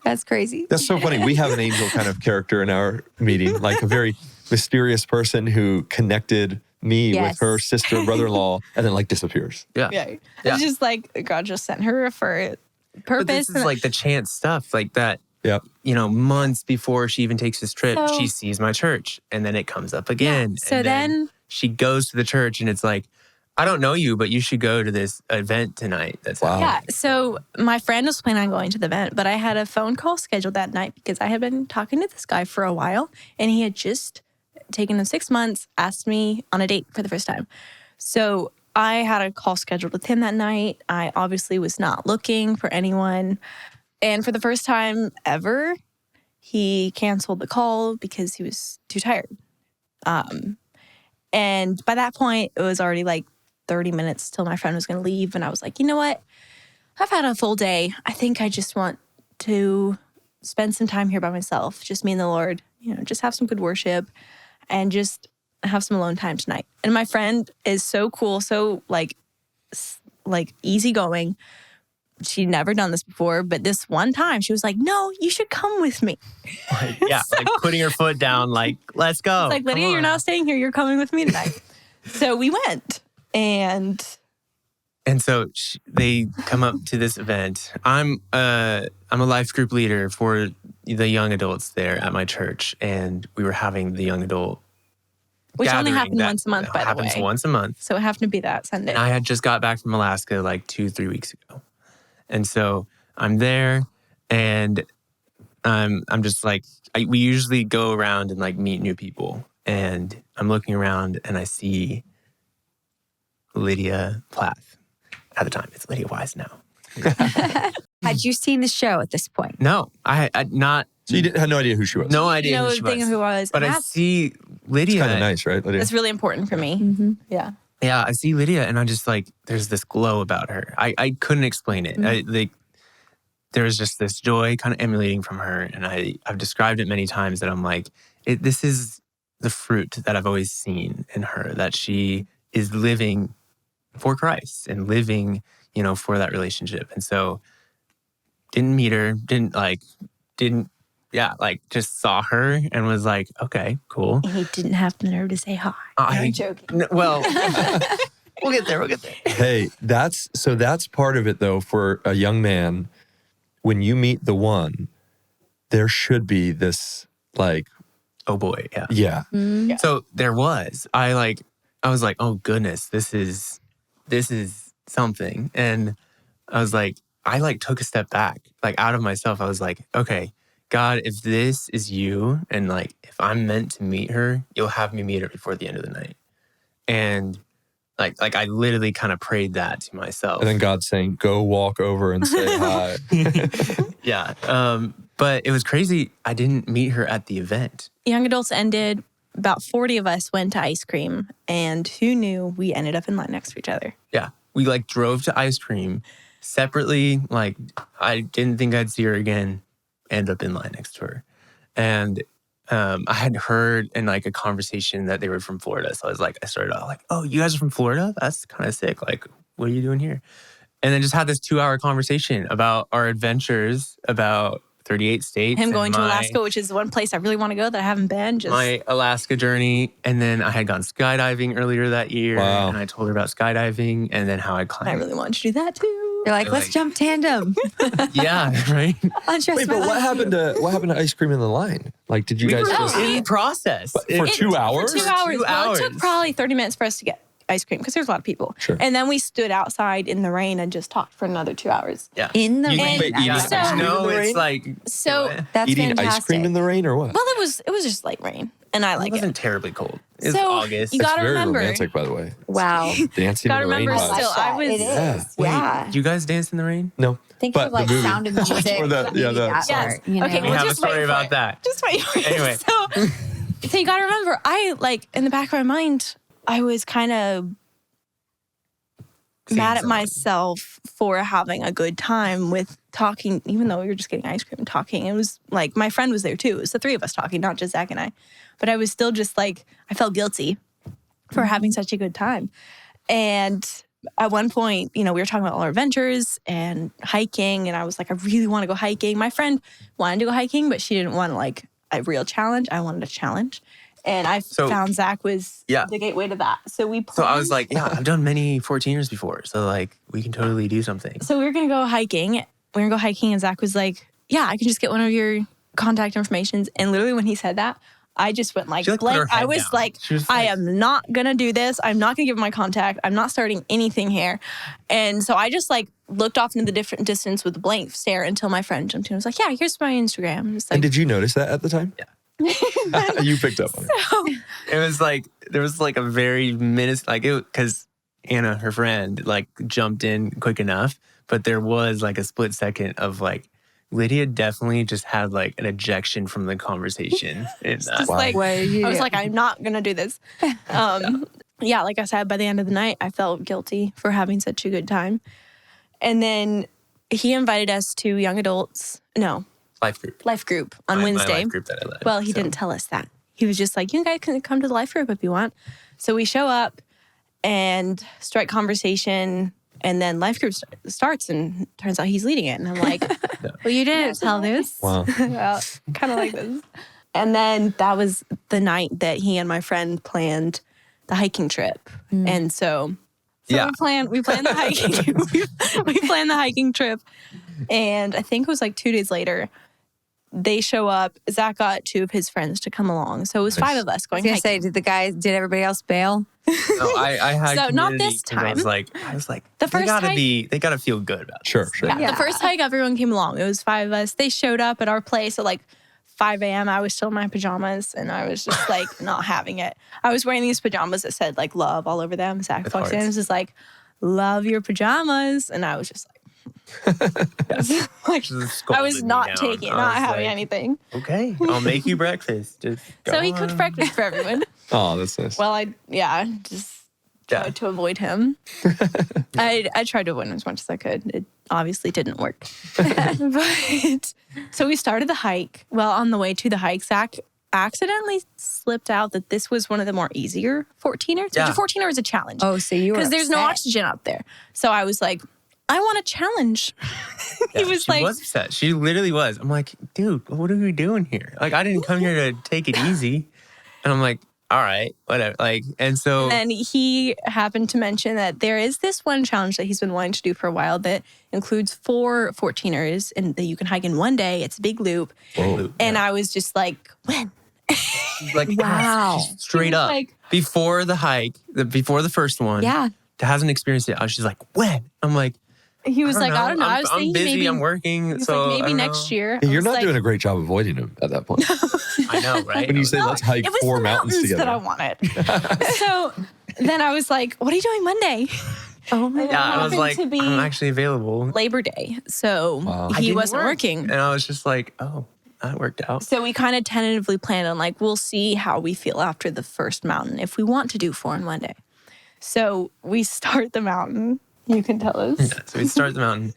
That's crazy. That's so funny. We have an angel kind of character in our meeting, like a very mysterious person who connected me Yes. with her sister, brother-in-law, and then like disappears. Yeah. Yeah. Yeah. It's just like God just sent her for a purpose. But this is and- like the chance stuff, like that. Yep. Months before she even takes this trip, So- she sees my church, and then it comes up again. So and then she goes to the church, and it's like, I don't know you, but you should go to this event tonight. That's Wow. Yeah. So my friend was planning on going to the event, but I had a phone call scheduled that night because I had been talking to this guy for a while and he had just taken him 6 months, asked me on a date for the first time. So I had a call scheduled with him that night. I obviously was not looking for anyone. And for the first time ever, he canceled the call because he was too tired. And by that point, it was already like 30 minutes till my friend was going to leave. And I was like, you know what? I've had a full day. I think I just want to spend some time here by myself, just me and the Lord, just have some good worship and just have some alone time tonight. And my friend is so cool, so like easygoing. She'd never done this before, but this one time she was like, no, you should come with me. like putting her foot down, like, let's go. It's like, Lydia, you're not staying here. You're coming with me tonight. So we went. And so they come up to this event. I'm a life group leader for the young adults there at my church, and we were having the young adult which only gathering happened that once a month, by the way. Happens once a month. So it happened to be that Sunday. And I had just got back from Alaska like 2-3 weeks ago, and so I'm there, and I'm just like, we usually go around and like meet new people, and I'm looking around and I see Lydia Plath. At the time, it's Lydia Wyse now. Had you seen the show at this point? No, I not. So you had no idea who she was? No idea no who she thing was. who was. But I see Lydia. It's kind of nice, right, Lydia? It's really important for me. Mm-hmm. Yeah. Yeah, I see Lydia, and I'm just like, there's this glow about her. I couldn't explain it. Mm-hmm. There was just this joy kind of emanating from her, and I've described it many times that I'm like, this is the fruit that I've always seen in her, that she is living for Christ and living, for that relationship. And so didn't meet her, just saw her and was like, okay, cool. And he didn't have the nerve to say hi. I'm joking. Well, we'll get there. Hey, that's part of it though for a young man. When you meet the one, there should be this like, oh boy, yeah. Yeah. Mm-hmm. Yeah. So there was. I was like, oh goodness, this is something. And I was like, I took a step back, out of myself. I was like, okay, God, if this is you and if I'm meant to meet her, you'll have me meet her before the end of the night. And I literally kind of prayed that to myself. And then God's saying, go walk over and say hi. Yeah. But it was crazy. I didn't meet her at the event. Young adults ended. About 40 of us went to ice cream. And who knew we ended up in line next to each other? Yeah. We drove to ice cream separately. I didn't think I'd see her again. End up in line next to her. And I had heard in a conversation that they were from Florida. So I started out oh, you guys are from Florida? That's kind of sick. What are you doing here? And then just had this 2-hour conversation about our adventures, about 38 states. Him going to Alaska, which is one place I really want to go that I haven't been. My Alaska journey. And then I had gone skydiving earlier that year. Wow. And I told her about skydiving and then how I climbed. I really wanted to do that too. You're like, let's jump tandem. Yeah, right? Wait, but what happened to ice cream in the line? Did you guys just in process for 2 hours? For 2 hours. 2 Well, hours. it took probably 30 minutes for us to get ice cream because there's a lot of people. Sure. And then we stood outside in the rain and just talked for another 2 hours. Yeah. In the You- rain. wait, eating So- ice cream in the No, rain? it's So, That's eating fantastic. ice cream in the rain or what? well, it was just light rain, and I It like wasn't it. terribly cold. It was So, August. you gotta Very remember. romantic, by the way. Wow. Dancing Gotta in the rain. remember vibes. still, I was- It is. Wait, Yeah. do you guys dance in the rain? No. Think but of the movie. Sound of Music. Or that Yes. part, you know? Okay, We well, have a just wait story for about it. that. Just wait for it. Anyway. So you got to remember, I in the back of my mind, I was kind of Seeing mad at someone. myself for having a good time with talking, even though we were just getting ice cream and talking. It was my friend was there too. It was the 3 of us talking, not just Zach and I. But I was still just I felt guilty for having such a good time. And at one point, we were talking about all our adventures and hiking. And I was like, I really want to go hiking. My friend wanted to go hiking, but she didn't want a real challenge. I wanted a challenge. And I found Zach was the gateway to that. So we planned. So I was like, yeah, I've done many 14ers before. So we can totally do something. So we were going to go hiking. We were going to go hiking. And Zach was like, yeah, I can just get one of your contact informations. And literally when he said that, I just went like She, like, put her blank. I head was down. like, She was I like- am not going to do this. I'm not going to give my contact. I'm not starting anything here. And so I just like looked off into the different distance with a blank stare until my friend jumped in and was like, yeah, here's my Instagram. Just like, And did you notice that at the time? Yeah. You picked up on it. It was like, there was like a very minute, like it, because Anna, her friend, like jumped in quick enough, but there was like a split second of like, Lydia definitely just had like an ejection from the conversation. just Wow. like, What did you I was do? like, I'm not going to do this. Yeah, like I said, by the end of the night, I felt guilty for having such a good time. And then he invited us to young adults, Life group. life group on My Wednesday. life group that I led. Well, he So, didn't tell us that. He was just like, you guys can come to the life group if you want. So we show up and strike conversation, and then life group starts, and turns out he's leading it. And I'm like, well, you didn't tell this. Wow. Well, kind of like this. And then that was the night that he and my friend planned the hiking trip. And so Yeah. we planned the hiking. we planned the hiking trip. And I think it was like 2 days later, they show up. Zach got 2 of his friends to come along. So it was Nice. 5 of us I was going gonna hiking. say, did everybody else bail? No, I had So not community this 'cause I was like, The first hike- they gotta feel good about it. Sure. Yeah, Yeah. the first hike, everyone came along. It was 5 of us. They showed up at our place at like 5 a.m. I was still in my pajamas, and I was just like not having it. I was wearing these pajamas that said like love all over them. Zach With walked in and hearts. was just like, love your pajamas. And I was just like, like Just I scolded was me not down. taking, I not was having like, anything. Okay, I'll make you breakfast. Just go So he cooked on. breakfast for everyone. Oh, that's nice. Well, I just Yeah. tried to avoid him. I tried to avoid him as much as I could. It obviously didn't work. But so we started the hike. Well, on the way to the hike, Zach accidentally slipped out that this was one of the more easier 14ers. Yeah. Which a 14er is a challenge. Oh, so you were because there's no upset. oxygen up there. So I was like, I want a challenge. Yeah, he was she like, was upset. She literally was. I'm like, dude, what are we doing here? Like, I didn't come here to take it easy. And I'm like, all right, whatever. Like, and so and he happened to mention that there is this one challenge that he's been wanting to do for a while that includes 4 14ers and that you can hike in one day. It's a big loop. Whoa. And I was just like, when? like, Wow. she's straight He was up like- before the hike, before the first one. Yeah. Hasn't experienced it. She's like, when? I'm like, He was like, I don't know. I was I'm thinking busy. maybe, I'm working. he was So like, I maybe don't next know. year. Hey, I you're was not like, doing a great job avoiding him at that point. I know, right? When you say no, let's hike it was 4 the mountains together. that I wanted. So then I was like, what are you doing Monday? Oh my And it yeah, I was happened like, to be I'm actually available. Labor Day. So Wow. I he didn't wasn't work. working. And I was just like, oh, that worked out. So we kind of tentatively planned on like, we'll see how we feel after the first mountain if we want to do 4 in one day. So we start the mountain. You can tell us. Yeah, so we start the mountain.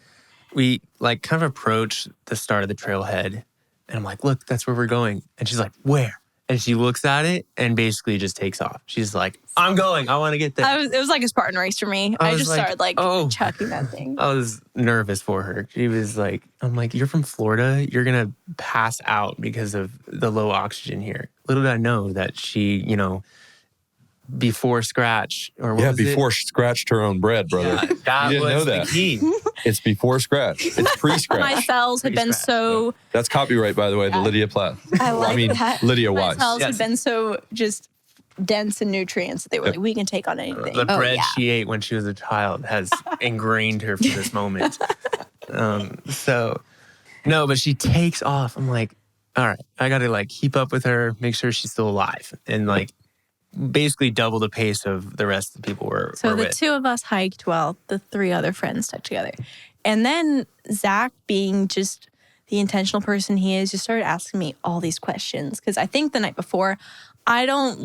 We like kind of approach the start of the trailhead. And I'm like, look, that's where we're going. And she's like, where? And she looks at it and basically just takes off. She's like, I'm going. I want to get there. It was like a Spartan race for me. I I was just like, started like oh. chucking that thing. I was nervous for her. She was like, I'm like, you're from Florida. You're going to pass out because of the low oxygen here. Little did I know that she, before scratch or what Yeah, was before it? she scratched her own bread, brother. Yeah, that You didn't was know the that. key. It's before scratch. It's My pre-scratch. cells had been Pre-scratch, so That's copyright, by the way, the Lydia Plath. I like that. Lydia my Wyse. cells Yes. had been so just dense in nutrients that they were Yep. like, we can take on anything. The bread yeah. she ate when she was a child has ingrained her for this moment. No, but she takes off. I'm like, all right, I got to like keep up with her, make sure she's still alive, and like basically double the pace of the rest of the people we're So the with. 2 of us hiked while the 3 other friends stuck together. And then Zach, being just the intentional person he is, just started asking me all these questions. Because I think the night before, I don't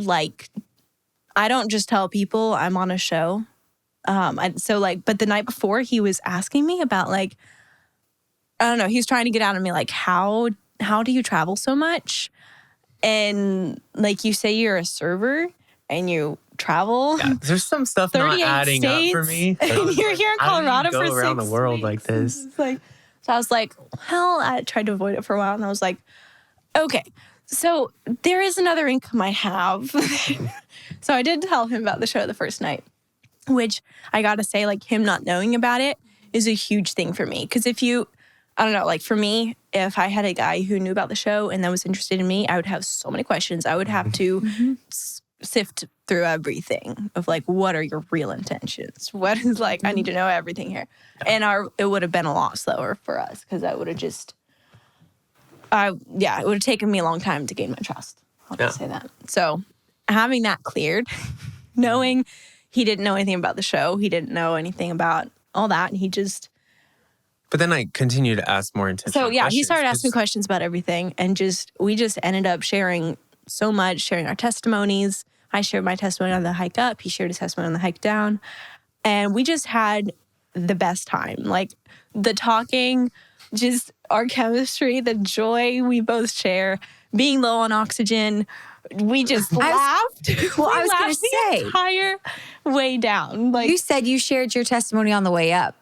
just tell people I'm on a show. But the night before, he was asking me about like, I don't know, he was trying to get out of me like, how do you travel so much? And like, you say you're a server and you travel. Yeah, there's some stuff not 38 adding up for me. states, and you're here in How do you Colorado go for around 6 the world weeks? like this. It's like, so I was like, well, I tried to avoid it for a while, and I was like, okay, so there is another income I have. So I did tell him about the show the first night, which I got to say, like him not knowing about it is a huge thing for me. Because if you, I don't know, like for me, if I had a guy who knew about the show and that was interested in me, I would have so many questions. I would have to sift through everything of like, what are your real intentions? What is like, I need to know everything here. And it would have been a lot slower for us because I would have just, it would have taken me a long time to gain my trust. I'll just say that. So having that cleared, knowing he didn't know anything about the show, he didn't know anything about all that, and he just... But then I continued to ask more intentional questions. So he started asking questions about everything, and we just ended up sharing so much, sharing our testimonies. I shared my testimony on the hike up. He shared his testimony on the hike down. And we just had the best time. Like the talking, just our chemistry, the joy we both share, being low on oxygen. We just laughed. Well, I was going to say. The entire way down. Like you said you shared your testimony on the way up.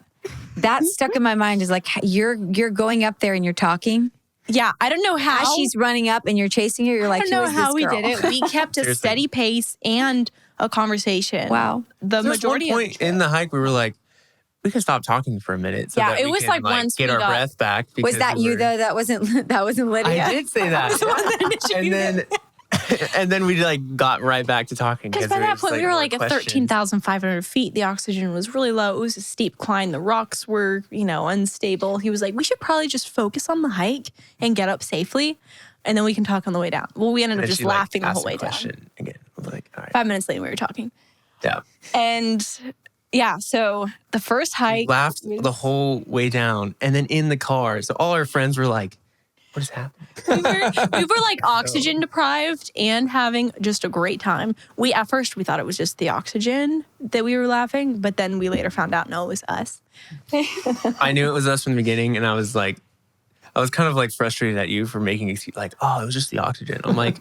That stuck in my mind is like you're going up there and you're talking. Yeah, I don't know how. As she's running up and you're chasing her, you're like, I don't know how we did it. We kept a steady pace and a conversation. Wow. The majority of the in the hike, we were like, we can stop talking for a minute. So yeah, that it we was can, like once get we our breath back. Was that you though? That wasn't Lydia. I did say that. And then we like got right back to talking. Because by that point, we were like at 13,500 feet. The oxygen was really low. It was a steep climb. The rocks were, unstable. He was like, we should probably just focus on the hike and get up safely. And then we can talk on the way down. Well, we ended up just laughing the whole way down. Again. Like, all right. 5 minutes later, we were talking. Yeah. And yeah, so the first hike. We laughed the whole way down. And then in the car, so all our friends were like, what is happening? we were like oxygen deprived and having just a great time. At first we thought it was just the oxygen that we were laughing, but then we later found out, no, it was us. I knew it was us from the beginning, and I was kind of like frustrated at you for making it like, oh, it was just the oxygen. I'm like,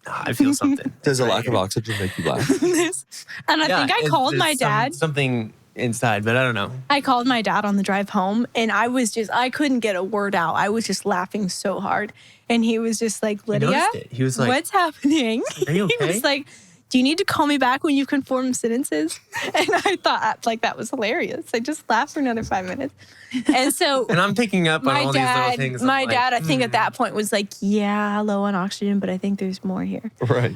I feel something. Does a lack of oxygen make you laugh? And I think I called my dad. Something inside, but I don't know. I called my dad on the drive home, and I couldn't get a word out. I was just laughing so hard. And he was just like, Lydia, he was like, what's happening? Are you okay? He was like, do you need to call me back when you conform sentences? And I thought like that was hilarious. I just laughed for another 5 minutes. And so and I'm picking up on all these little things. My dad, I think at that point was like, yeah, low on oxygen, but I think there's more here. Right.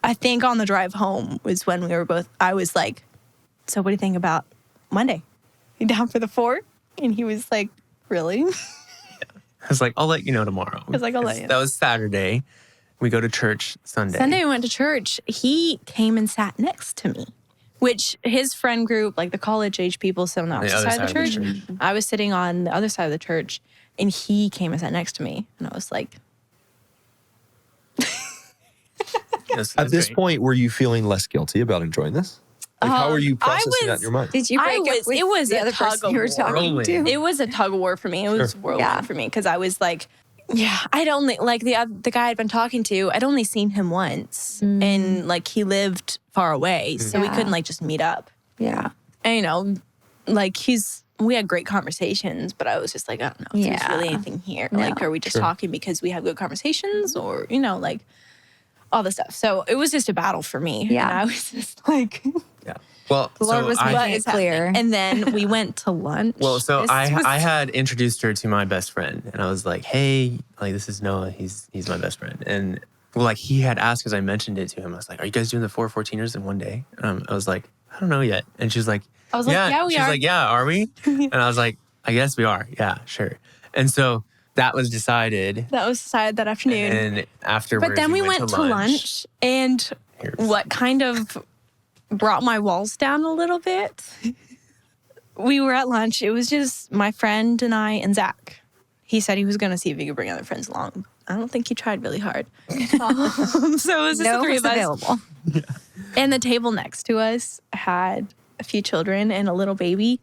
I think on the drive home was when I was like, so what do you think about Monday? You down for the 4? And he was like, really? I was like, I'll let you know tomorrow. I was like, I'll let you know. That was Saturday. We go to church Sunday. Sunday we went to church. He came and sat next to me, which his friend group, like the college age people, sit on the opposite side of the church. I was sitting on the other side of the church, and he came and sat next to me. And I was like... At this point, were you feeling less guilty about enjoying this? Like, how were you processing that in your mind? Did you break up with it was the a other tug person of you were war. talking to? It was a tug of war for me. It was whirlwind for me because I was like, yeah, I'd only, like the guy I'd been talking to, I'd only seen him once. And like he lived far away, so we couldn't like just meet up. Yeah. And like we had great conversations, but I was just like, I don't know if there's really anything here. No. Like, are we just talking because we have good conversations or, like all this stuff. So it was just a battle for me. Yeah. And I was just like... Yeah. Well, the Lord was making it clear. And then we went to lunch. Well, so I had introduced her to my best friend, and I was like, hey, like this is Noah. He's my best friend. And well, like he had asked because I mentioned it to him. I was like, are you guys doing the 4 14ers in one day? I was like, I don't know yet. And she was like, I was like, yeah, we are. She's like, yeah, are we? And I was like, I guess we are. Yeah, sure. And so that was decided. That was decided that afternoon. And afterwards, but then we went to lunch, and what kind of brought my walls down a little bit. We were at lunch. It was just my friend and I and Zach. He said he was going to see if he could bring other friends along. I don't think he tried really hard. So it was just the three of us. Available. Yeah. And the table next to us had a few children and a little baby.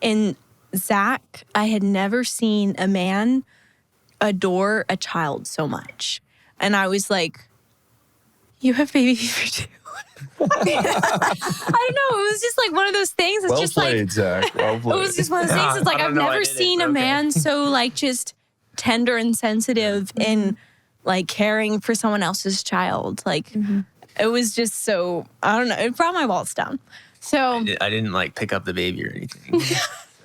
And Zach, I had never seen a man adore a child so much. And I was like, you have baby fever too. I don't know. It was just like one of those things. It's well just played, like Zach. Well played. It was just one of those things. It's like I've never seen a man so like just tender and sensitive and like caring for someone else's child. Like it was just so, I don't know. It brought my walls down. So I didn't like pick up the baby or anything.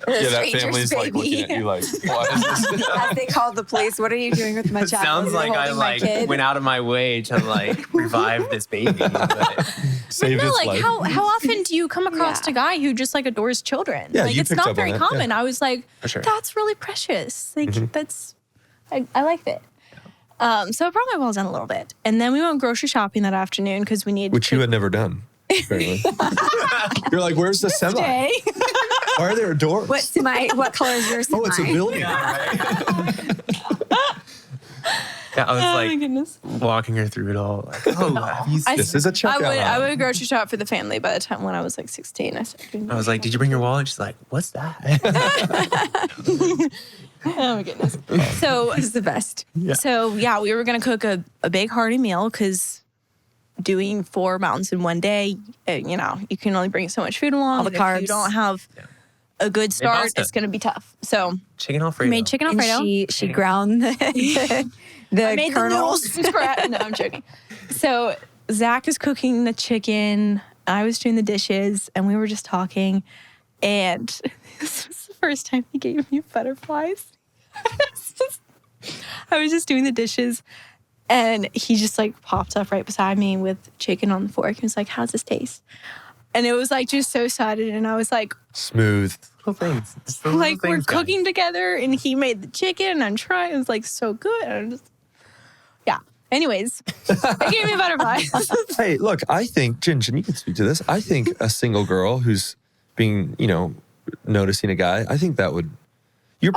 Yeah, that stranger's family's like baby. looking at you like, what is this? As they called the police, what are you doing with my It child? sounds You're like I holding my like kid? went out of my way to like revive this baby. But Saved No, its like life. how often do you come across Yeah. a guy who just like adores children? Yeah, like you it's picked not up very on that, common. yeah. I was like, For sure. that's really precious. Like I liked it. So I brought my walls down a little bit, and then we went grocery shopping that afternoon because we needed Which you had never done, apparently. You're like, where's the semi? day. Why are there doors? What color is yours? Oh, it's a building. yeah, I was Oh my like goodness. walking her through it all. Like, oh, have you seen-" This is a checkout. I would grocery shop for the family by the time when I was like 16. I started doing I was like, did you bring your wallet? She's like, what's that? oh my goodness. So This is the best. So yeah, we were gonna cook a big hearty meal because doing 4 mountains in one day, you know, you can only bring so much food along. All the and if carbs. you don't have a good start, pasta. it's gonna be tough. So Chicken I Alfredo. made chicken And Alfredo. she ground the I made kernels. the noodles from scratch. No, I'm joking. So Zach is cooking the chicken. I was doing the dishes, and we were just talking. And this was the first time he gave me butterflies. I was just doing the dishes, and he just like popped up right beside me with chicken on the fork. He was like, "How's this taste?" And it was like just so sudden, and I was like, Smooth. Little things. Just the little like we're things, guys. cooking together, and he made the chicken, and I'm trying. It was like so good. And I'm just, yeah. Anyways, they gave me butterflies. Hey, look, I think, Jin, you can speak to this. I think a single girl who's being, noticing a guy, I think that would, you're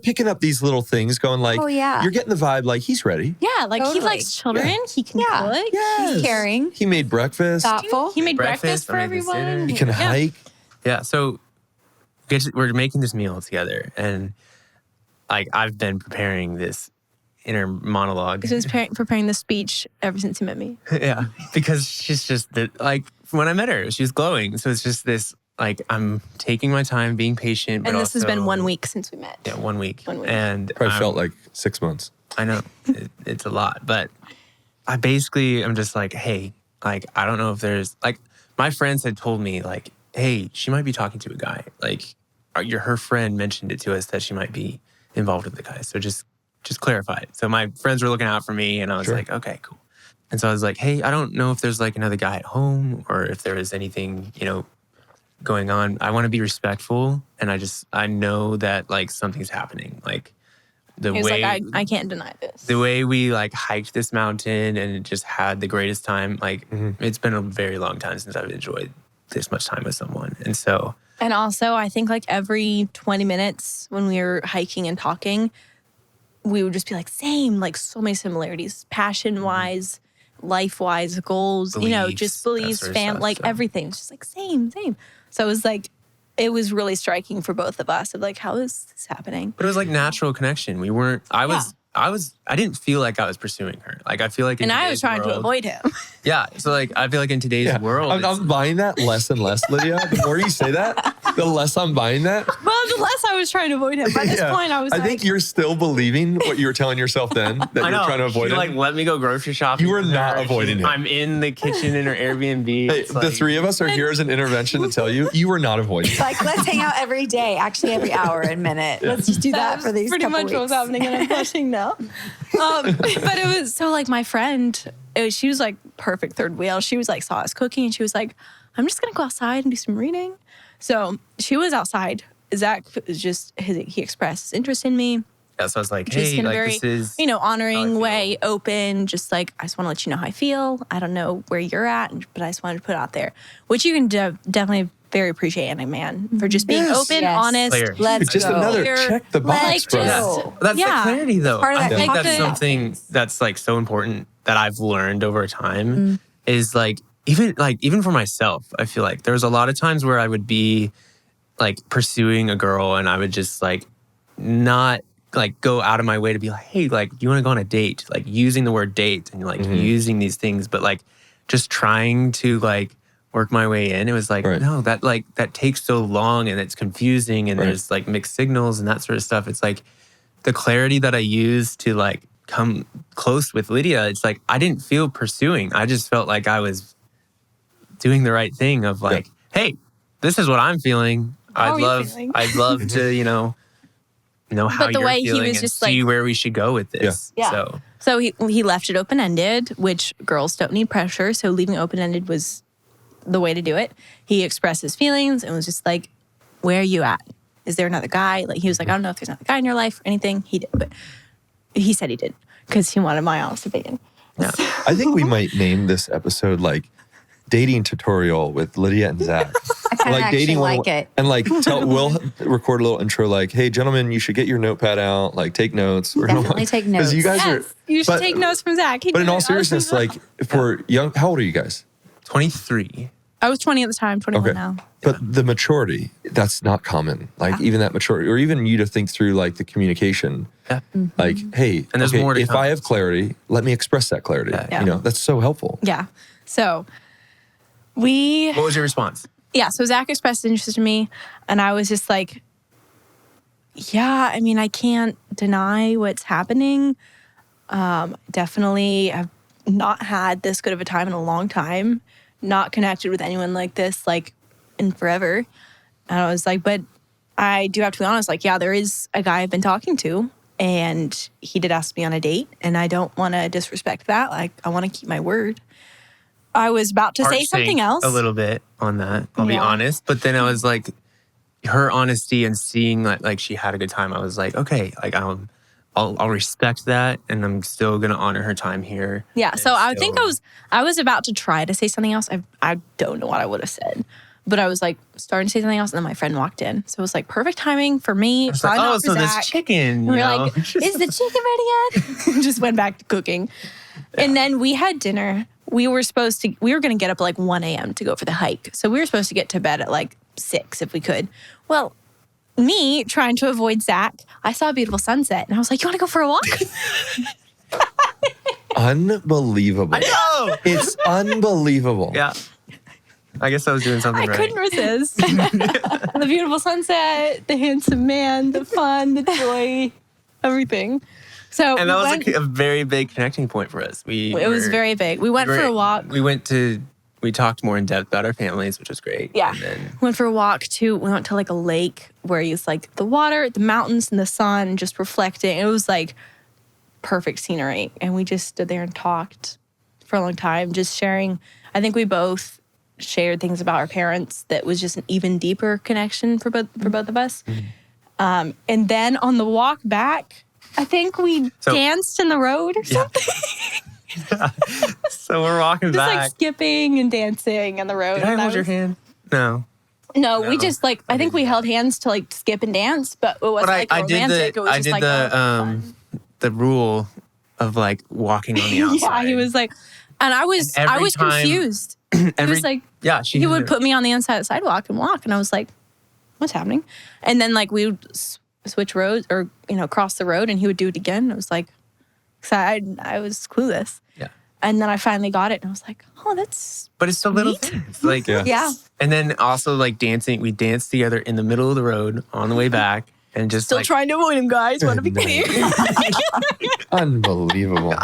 picking up these little things going like, Oh, yeah. you're getting the vibe like he's ready. Yeah, like he Totally. likes children. Yeah. He can Yeah. cook. Yes. Caring. He made breakfast. Thoughtful. He made breakfast Breakfast, for I made this dinner. everyone. He can hike. Yeah, so we're making this meal together, and like I've been preparing this inner monologue. He was preparing the speech ever since he met me. Yeah, because she's just like when I met her, she was glowing. So it's just this like I'm taking my time, being patient. But And this has been also- 1 week since we met. Yeah, 1 week. 1 week. And Probably felt like 6 months. I know it's a lot, but I am just like, hey, like I don't know if there's like my friends had told me like, hey, she might be talking to a guy. Like, her friend mentioned it to us that she might be involved with the guy. So just clarify it. So my friends were looking out for me, and I was Sure. like, okay, cool. And so I was like, hey, I don't know if there's like another guy at home or if there is anything, going on. I want to be respectful, and I know that like something's happening. Like the He was way like, I can't deny this. the way we like hiked this mountain and just had the greatest time. Like it's been a very long time since I've enjoyed this much time with someone. And so And also, I think like every 20 minutes when we were hiking and talking, we would just be like, same, like so many similarities, passion-wise, life-wise, goals, Beliefs, just that beliefs, sort of stuff, like so. everything. It's just like same. So it was like, it was really striking for both of us of like, how is this happening? but it was like natural connection. We weren't I didn't feel like I was pursuing her. Like I feel like in And I was today's trying to world- avoid him. Yeah. So like I feel like in today's world I'm buying that less and less, Lydia. The more you say that, the less I'm buying that. Well, the less I was trying to avoid him. By this Yeah. point, I was I like, think you're still believing what you were telling yourself then, that I you're know. trying to avoid she it. like let me go grocery shopping. You were with not her. avoiding it. I'm in the kitchen in her Airbnb. Hey, It's the like- three of us are here as an intervention to tell you, you were not avoiding it. Like, let's hang out every day, actually every hour and minute. Let's just do that for these pretty couple much what was weeks. happening, and I'm blushing now. But it was so like my friend, she was like perfect third wheel. She was like saw us cooking, and she was like, "I'm just gonna go outside and do some reading." So she was outside. Zach is just he expressed his interest in me. Yeah, so I was like, Just hey, in a like very, this is honoring feel. way, open, just like, I just want to let you know how I feel. I don't know where you're at, but I just wanted to put it out there, which you can definitely very appreciate in a man for just being Yes. open, Yes. honest. Clear. Let's It's just go. another You're check the box, like, bro. just- Go. That's Yeah. the clarity, though. Part of I that think that's confidence. something that's like so important that I've learned over time. Is like even for myself, I feel like there was a lot of times where I would be like pursuing a girl, and I would just like not like go out of my way to be like, hey, like, do you want to go on a date? Like using the word date and like using these things, but like just trying to like work my way in. It was like, Right. no, that takes so long, and it's confusing, and Right. there's like mixed signals and that sort of stuff. It's like the clarity that I use to like come close with Lydia. It's like I didn't feel pursuing. I just felt like I was doing the right thing of like, hey, this is what I'm feeling. How are you feeling? I'd love to, know how But the you're way he feeling was and just see like- where we should go with this. Yeah. So he left it open-ended, which girls don't need pressure. So leaving it open-ended was the way to do it. He expressed his feelings and was just like, where are you at? Is there another guy? Like, he was like, I don't know if there's another guy in your life or anything. He did, but he said he did because he wanted my honest opinion. Yeah. I think we might name this episode like dating tutorial with Lydia and Zach. I kind of actually like it. And like we'll record a little intro like, hey gentlemen, you should get your notepad out, like take notes. Definitely take notes. Because you guys Yes, you should take notes from Zach. But in all seriousness, like for young, how old are you guys? 23. I was 20 at the time, 21 Okay. now. But the maturity, that's not common. Like even that maturity, or even you to think through like the communication. Yeah. Like, hey, And there's okay, more to if come. I have clarity, let me express that clarity. Yeah. That's so helpful. Yeah. So What was your response? so Zach expressed interest in me, and I was just like, yeah, I mean, I can't deny what's happening. Definitely have not had this good of a time in a long time, not connected with anyone like this, like in forever. And I was like, but I do have to be honest, like, yeah, there is a guy I've been talking to, and he did ask me on a date, and I don't want to disrespect that. Like, I want to keep my word. I was about to say Heart something sank else. a little bit on that. I'll be Yeah. honest. But then I was like, her honesty and seeing like she had a good time. I was like, okay, like I'll respect that, and I'm still gonna honor her time here. Yeah, so And I think I was about to try to say something else. I don't know what I would have said, but I was like starting to say something else, and then my friend walked in. So it was like perfect timing for me. I was like, probably not for so Zach. this chicken. And we were like, is the chicken ready yet? Just went back to cooking, and then we had dinner. We were going to get up at like 1 a.m. to go for the hike. So we were supposed to get to bed at like 6 if we could. Well, me trying to avoid Zach, I saw a beautiful sunset, and I was like, you want to go for a walk? Unbelievable. I know. It's unbelievable. Yeah. I guess I was doing something I right. couldn't resist. The beautiful sunset, the handsome man, the fun, the joy, everything. So And that was a very big connecting point for us. It was very big. We went for a walk. We talked more in depth about our families, which was great. Yeah. And then, Went for a walk too. We went to like a lake where it's like the water, the mountains, and the sun just reflecting. It was like perfect scenery. And we just stood there and talked for a long time, just sharing. I think we both shared things about our parents that was just an even deeper connection for both of us. And then on the walk back, I think we danced in the road or something. so we're walking Just back. like skipping and dancing on the road. Did I And hold your hand? No. No, we just like, I think we held hands to like skip and dance, but it wasn't like romantic. It was just like the rule of like walking on the outside. yeah, he was like, and I was confused. He was like, he would put me on the inside of the sidewalk and walk, and I was like, what's happening? And then like we would switch roads or cross the road, and he would do it again. I was like, so I was clueless. Yeah. And then I finally got it, and I was like, oh, that's. But it's the little neat. things. Like Yeah. And then also like dancing. We danced together in the middle of the road on the way back, and just Still like, trying to avoid him, guys. Want to be clear. Unbelievable.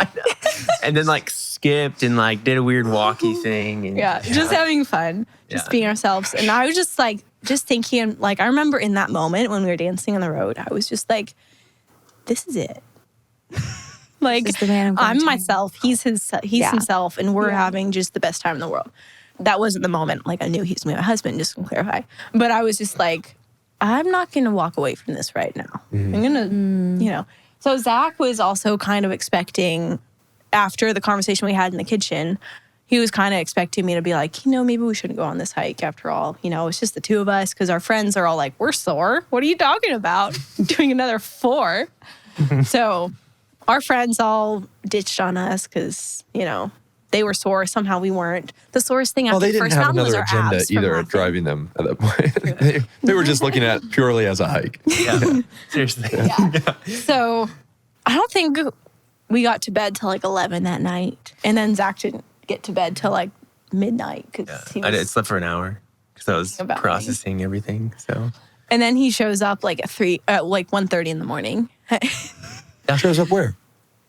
and then like skipped and like did a weird walkie thing. And, Yeah, just having fun, just being ourselves. And I was just like, just thinking, like, I remember in that moment when we were dancing on the road, I was just like, this is it. Like, This is the man I'm myself, he's himself, and we're having just the best time in the world. That wasn't the moment, like, I knew he was my husband, just to clarify. But I was just like, I'm not going to walk away from this right now. I'm going to, So Zach was also kind of expecting, after the conversation we had in the kitchen, he was kind of expecting me to be like, maybe we shouldn't go on this hike after all. It's just the two of us, because our friends are all like, we're sore. What are you talking about? Doing another 4. So our friends all ditched on us because, they were sore. Somehow we weren't. The sorest thing after Well, they the didn't first have mountain was another our agenda abs from either laughing. driving them at that point. they were just looking at purely as a hike. Yeah. Seriously. Yeah. So I don't think we got to bed till like 11 that night. And then Zach didn't get to bed till like midnight because he was. I slept for an hour because I was About processing everything. So. And then he shows up like at 1:30 in the morning. Shows up where?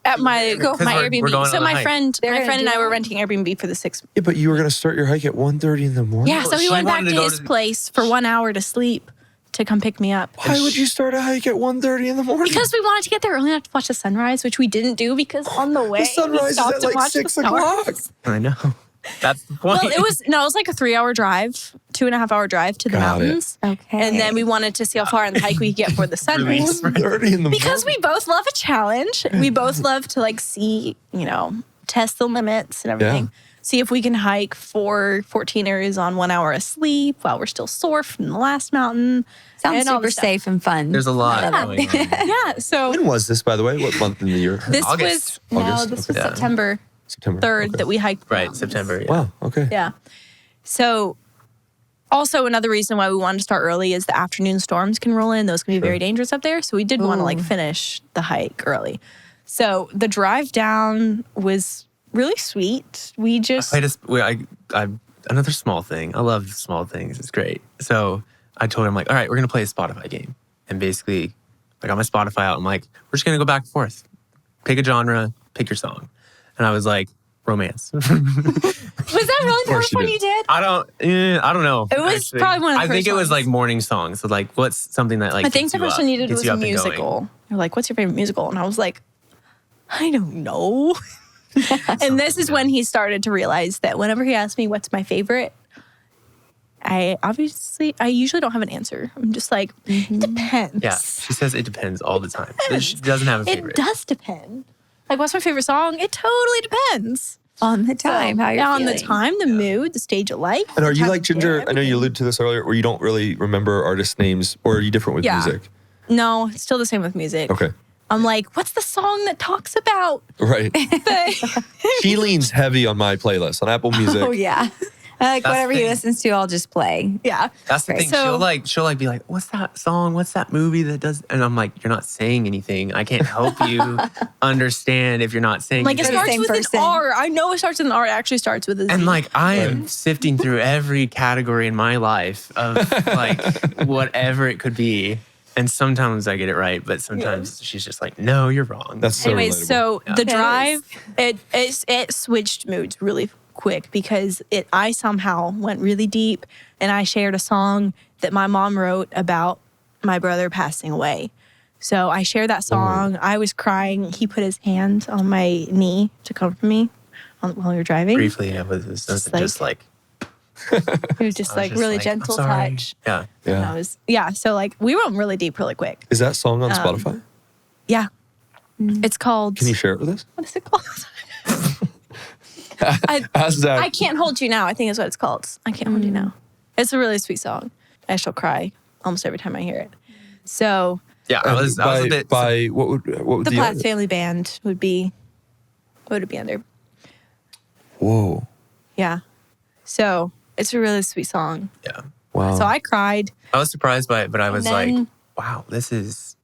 At my Because we're Airbnb. going So on a my hike. friend They're gonna and do I were that? renting Airbnb for the 6. Yeah, but you were going to start your hike at 1:30 in the morning? Yeah, so Well, we she went back wanted to to go his to- place for 1 hour to sleep to come pick me up. Why would you start a hike at 1:30 in the morning? Because we wanted to get there early enough to watch the sunrise, which we didn't do because on the way The sunrise we is stopped at to like watch 6 the o'clock. stars. I know. That's the point. Well, it was like a 3-hour drive, 2.5-hour drive to the Got it. mountains. Okay. And then we wanted to see how far in the hike we could get for the sunrise. 1:30 in the Because morning. we both love a challenge. We both love to like see, test the limits and everything. Yeah. See if we can hike 14 areas on 1 hour of sleep while we're still sore from the last mountain. Sounds and all super this stuff. safe and fun. There's a lot going on. Yeah. So When was this, by the way? What month in the year? this August. August? was Okay. September September. 3rd Okay. that we hiked. the Right, mountains. September. Yeah. Wow. Okay. Yeah. So also another reason why we wanted to start early is the afternoon storms can roll in. Those can be very dangerous up there. So we did want to like finish the hike early. So the drive down was really sweet. We just Another small thing. I love small things. It's great. So I told him, like, all right, we're going to play a Spotify game. And basically, I got my Spotify out. I'm like, we're just going to go back and forth. Pick a genre, pick your song. And I was like, romance. was that really the course first you one did. you did? I don't know. It was actually. probably one of the I think first it was ones. like morning songs. So like, what's something that like I think gets the you first up, one you did gets was you a up and going? musical. You're like, what's your favorite musical? And I was like, I don't know. And this is when he started to realize that whenever he asked me what's my favorite, I usually don't have an answer. I'm just like, it depends. Yeah, she says it depends all the time. She doesn't have a favorite. It does depend. Like, what's my favorite song? It totally depends. on the time, how you're on the feeling. time, the mood, the stage of life. And are the you time like of year, Ginger? I know you everything. alluded to this earlier, where you don't really remember artist names, or are you different with Yeah. music? No, it's still the same with music. Okay. I'm like, what's the song that talks about Right. the She leans heavy on my playlist on Apple Music. Oh yeah. Like That's whatever the he thing. listens to, I'll just play. yeah. That's the thing. So- she'll be like, "What's that song? What's that movie that does?" And I'm like, "You're not saying anything. I can't help you understand if you're not saying." Like, it anything." the starts same with person. an R. I know it starts with an R. It actually starts with a Z. And like, I am sifting through every category in my life of like whatever it could be. And sometimes I get it right, but sometimes she's just like, "No, you're wrong." That's so Anyways, relatable. so Yeah. the It drive, it switched moods really quick because I somehow went really deep and I shared a song that my mom wrote about my brother passing away. So I shared that song. I was crying. He put his hand on my knee to comfort me while we were driving. briefly, it was just like It was just I was like just really like, gentle "I'm sorry." touch. Yeah. And Yeah. so like we went really deep really quick. Is that song on Spotify? Yeah. It's called, Can you share it with us? what is it called? Ask Zach. I Can't Hold You Now, I think is what it's called. I Can't Hold You Now. It's a really sweet song. I shall cry almost every time I hear it. So Yeah, I was a bit. by what would the the Plath artist- Family Band would be, what would it be under? Whoa. Yeah. So it's a really sweet song. Yeah. Wow. So I cried. I was surprised by it, but I was like, then- "Wow, this is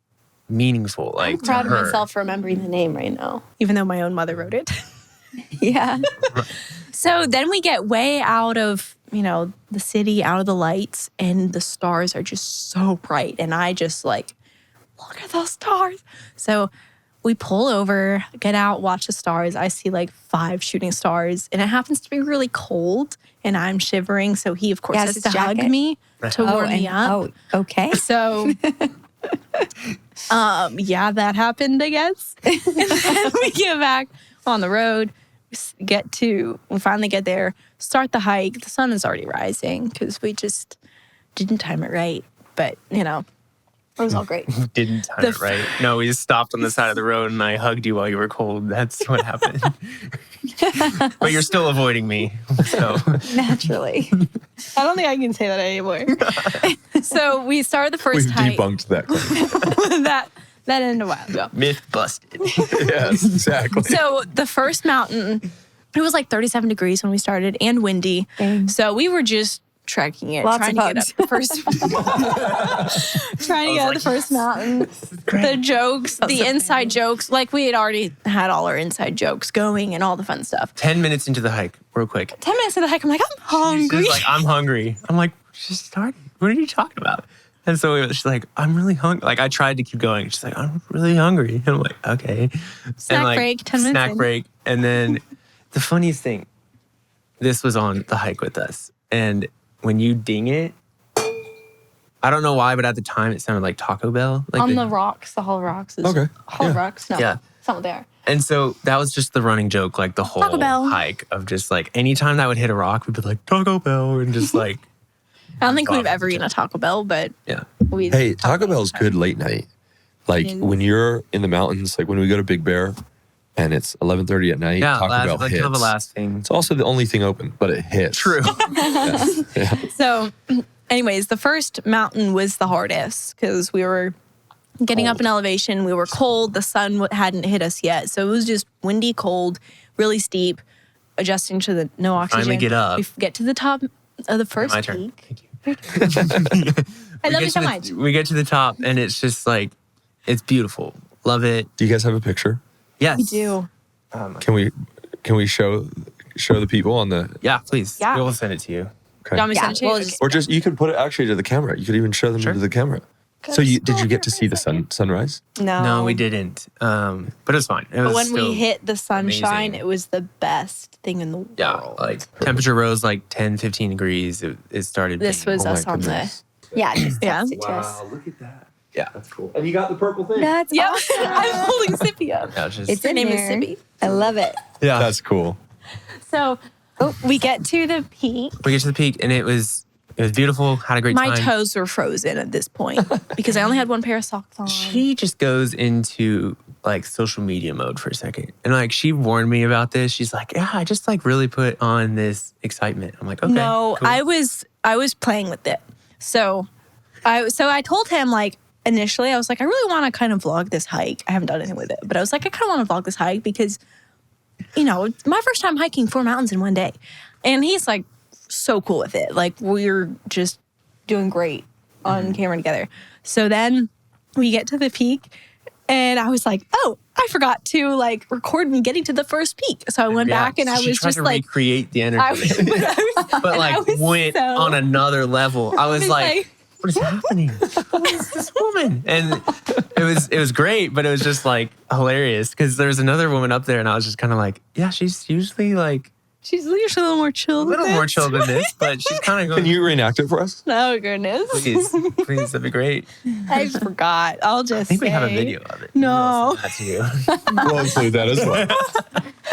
meaningful." Like, I'm proud to of her. myself for remembering the name right now, even though my own mother wrote it. Yeah. So then we get way out of, the city, out of the lights, and the stars are just so bright. And I just like, look at those stars. So we pull over, get out, watch the stars. I see like 5 shooting stars, and it happens to be really cold, and I'm shivering. So he, of course, He has has his to hug jacket? me to warm me up. Oh, okay. So, yeah, that happened, I guess. And then we get back on the road, we finally get there, start the hike. The sun is already rising because we just didn't time it right. But, it was all great. Didn't time The it right. No, we just stopped on the side of the road and I hugged you while you were cold. That's what happened. But you're still avoiding me. So Naturally. I don't think I can say that anymore. So we started the We've first hike. debunked that claim. that ended a while ago. myth busted. Yes, exactly. So the first mountain, it was like 37 degrees when we started and windy. Dang. So we were just trekking it, Lots trying of to get hugs. up the first, trying to get up the first mountain. The jokes, the inside jokes, like we had already had all our inside jokes going and all the fun stuff. 10 minutes into the hike, real quick. 10 minutes of the hike, I'm like, I'm hungry. She's like, "I'm hungry." I'm like, "Just started. What are you talking about?" And so she's like, "I'm really hungry." Like, I tried to keep going. She's like, "I'm really hungry." And I'm like, "Okay." Snack And like, break, 10 minutes Snack in. break. And then the funniest thing, this was on the hike with us. And when you ding it, I don't know why, but at the time it sounded like Taco Bell. Like On the rocks, the Hall of Rocks. Okay. Hall of Rocks? No. Yeah. It's not there. And so that was just the running joke, like the whole Taco Bell. hike of just like anytime that would hit a rock, we'd be like Taco Bell and just like. I don't think we've ever eaten a Taco Bell, but Yeah. we. Hey, Taco Bell's good late night. Like when you're in the mountains, like when we go to Big Bear and it's 11:30 at night, Yeah, Taco Bell like hits. kind of the last thing. It's also the only thing open, but it hits. True. So, anyways, the first mountain was the hardest because we were getting up in elevation. We were cold. The sun hadn't hit us yet. So it was just windy, cold, really steep, adjusting to the no oxygen. Finally get up. We get to the top of the first My turn. peak. Thank you. I love We you get so to the- much. We get to the top and it's just like, it's beautiful. Love it. Do you guys have a picture? Yes. We do. Can we show the people on the Yeah, please. Yeah. We'll send it to you. okay. Do you want me to Yeah, send it to you? we'll Okay. just- Or just you could put it actually to the camera. You could even show them to the camera. So did you get to see the sunrise? No, we didn't. But it was fine. It was But when still, we hit the sunshine, amazing. it was the best thing in the world. yeah, like temperature rose like 10, 15 degrees. It started. This being- was Oh my us on the. goodness. Yeah, just Yeah. text it to us. look at that. Yeah. That's cool. And you got the purple thing. That's Yep, awesome. I'm holding Sippy up. Yeah, just, It's Her in name is there. Sippy. I love it. yeah. That's cool. So we get to the peak. We get to the peak and it was beautiful. Had a great My time. toes were frozen at this point because I only had one pair of socks on. She just goes into like social media mode for a second. And like she warned me about this. She's like, yeah, I just like really put on this excitement. I'm like, okay. No, cool. I was playing with it. So I told him like initially I was like I really want to kind of vlog this hike. I haven't done anything with it, but I was like I kind of want to vlog this hike because it's my first time hiking 4 mountains in one day. And he's like so cool with it. Like we're just doing great on camera together. So then we get to the peak and I was like, oh, I forgot to like record me getting to the first peak. So I went Yeah, back and I she was tried just to like, recreate the energy. I was, but and I like was went so- on another level. I was was like, what is happening? Who is this woman? And it was great, but it was just like hilarious because there was another woman up there and I was just kind of like, yeah, she's usually like she's usually a little more chill. a little more chill than this, but she's kind of going, Can you reenact it for us? Oh goodness. please, that'd be great. I forgot. I'll just I think we have a say- video of it. No. Maybe I'll send that to you. We'll include that as well.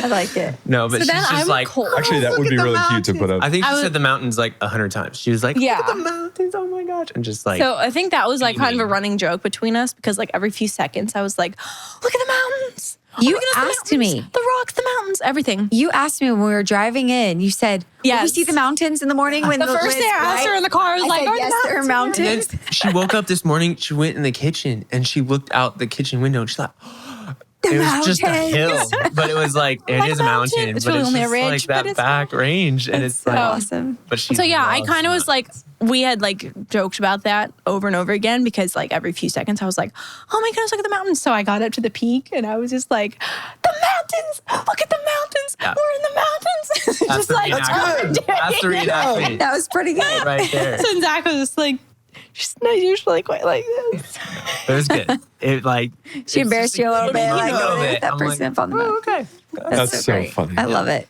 I like it. No, but So she's then just I'm like, cold. Actually, that would be really cute to put up. I think she I was- said the mountains like 100 times. She was like, Yeah. look at the mountains, oh my gosh. And just like, So I think that was like kind of a Beaming. running joke between us because like every few seconds I was like, look at the mountains. You Look at the asked mountains, me. The rocks, the mountains, everything. You asked me when we were driving in. You said, "Will we Yes. see the mountains in the morning?" When The first day I asked her in the car, I was like, said, are yes, there are the mountains here?" and mountains. then she woke up this morning, she went in the kitchen and she looked out the kitchen window and she thought, it was just a hill, but it was like, it Like is a a mountain. mountain, It's but really it's only a just ridge, like but that it's back range. And it's like, Awesome. but she So yeah, I loves kind of was like, mountains. we had like joked about that over and over again because like every few seconds I was like, oh my goodness, look at the mountains. So I got up to the peak and I was just like, the mountains, look at the mountains. Yeah. We're in the mountains. That's just the like, reenactment. That's the reenactment That was pretty good. right there. So Zach was just like, she's not usually quite like this. It was good. It like, She embarrassed you a little bit. Like, little oh, bit. that I'm person like, from the mountain. okay. That's so great. funny. I love it.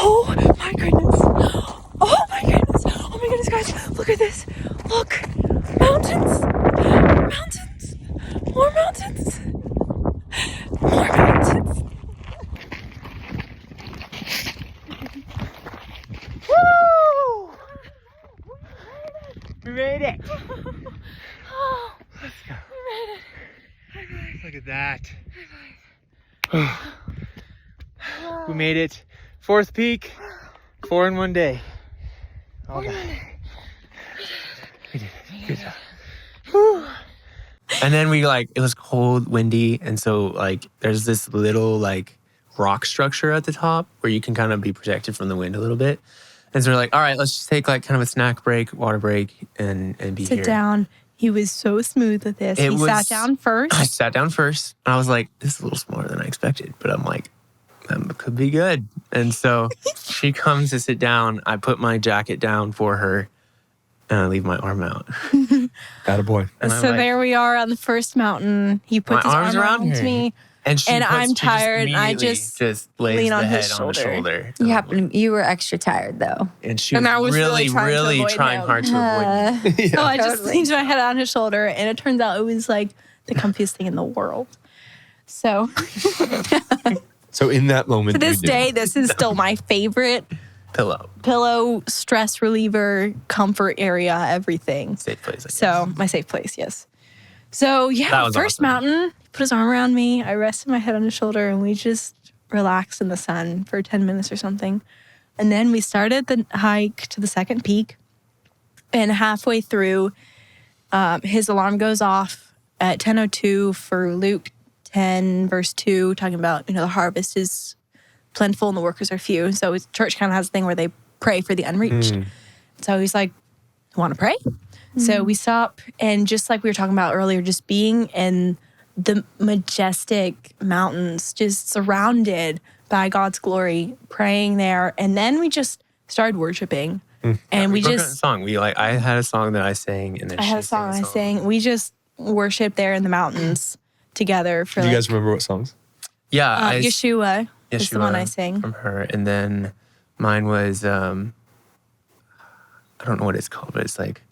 Oh my goodness. Oh my goodness. Oh my goodness, guys. Look at this. Look. Mountains. Mountains. More mountains. More mountains. Woo! We made it. Oh, Let's go. we made it. Look at that. We made it. 4th peak, 4 in one day. All done. We did it. Good job. Whew. And then we like, it was cold, windy. And so like, there's this little like rock structure at the top where you can kind of be protected from the wind a little bit. And so we're like, all right, let's just take like kind of a snack break, water break, and be here. Sit down. He was so smooth with this. It He sat was- down first. I sat down first and I was like, this is a little smaller than I expected, but I'm like, that could be good. And so she comes to sit down. I put my jacket down for her and I leave my arm out. Attaboy. And I'm So like, there we are on the first mountain. He put My his arms arm around around her. me. And I'm tired. I just lays lean the on head his on the shoulder. shoulder. You were extra tired though. And she And I was was really really trying to avoid hard to avoid me. So I just Totally. leaned my head on his shoulder, and it turns out it was like the comfiest thing in the world. So So in that moment, to this you knew. day, this is still my favorite pillow, stress reliever, comfort area, everything. Safe place. I guess. So my safe place, yes. So That yeah, was first awesome. mountain, he put his arm around me. I rested my head on his shoulder, and we just relaxed in the sun for 10 minutes or something. And then we started the hike to the second peak. And halfway through, his alarm goes off at 10:02 for Luke 10, verse 2, talking about, the harvest is plentiful and the workers are few. So his church kind of has a thing where they pray for the unreached. So he's like, want to pray? So we stop, and just like we were talking about earlier, just being in the majestic mountains, just surrounded by God's glory, praying there. And then we just started worshiping. And we broke out just, in song. I had a song that I sang, and then I had a song I sang. We just worshiped there in the mountains together for Do you guys remember what songs? Yeah, Yeshua is the one I Yeshua sang. from her, and then mine was I don't know what it's called, but it's like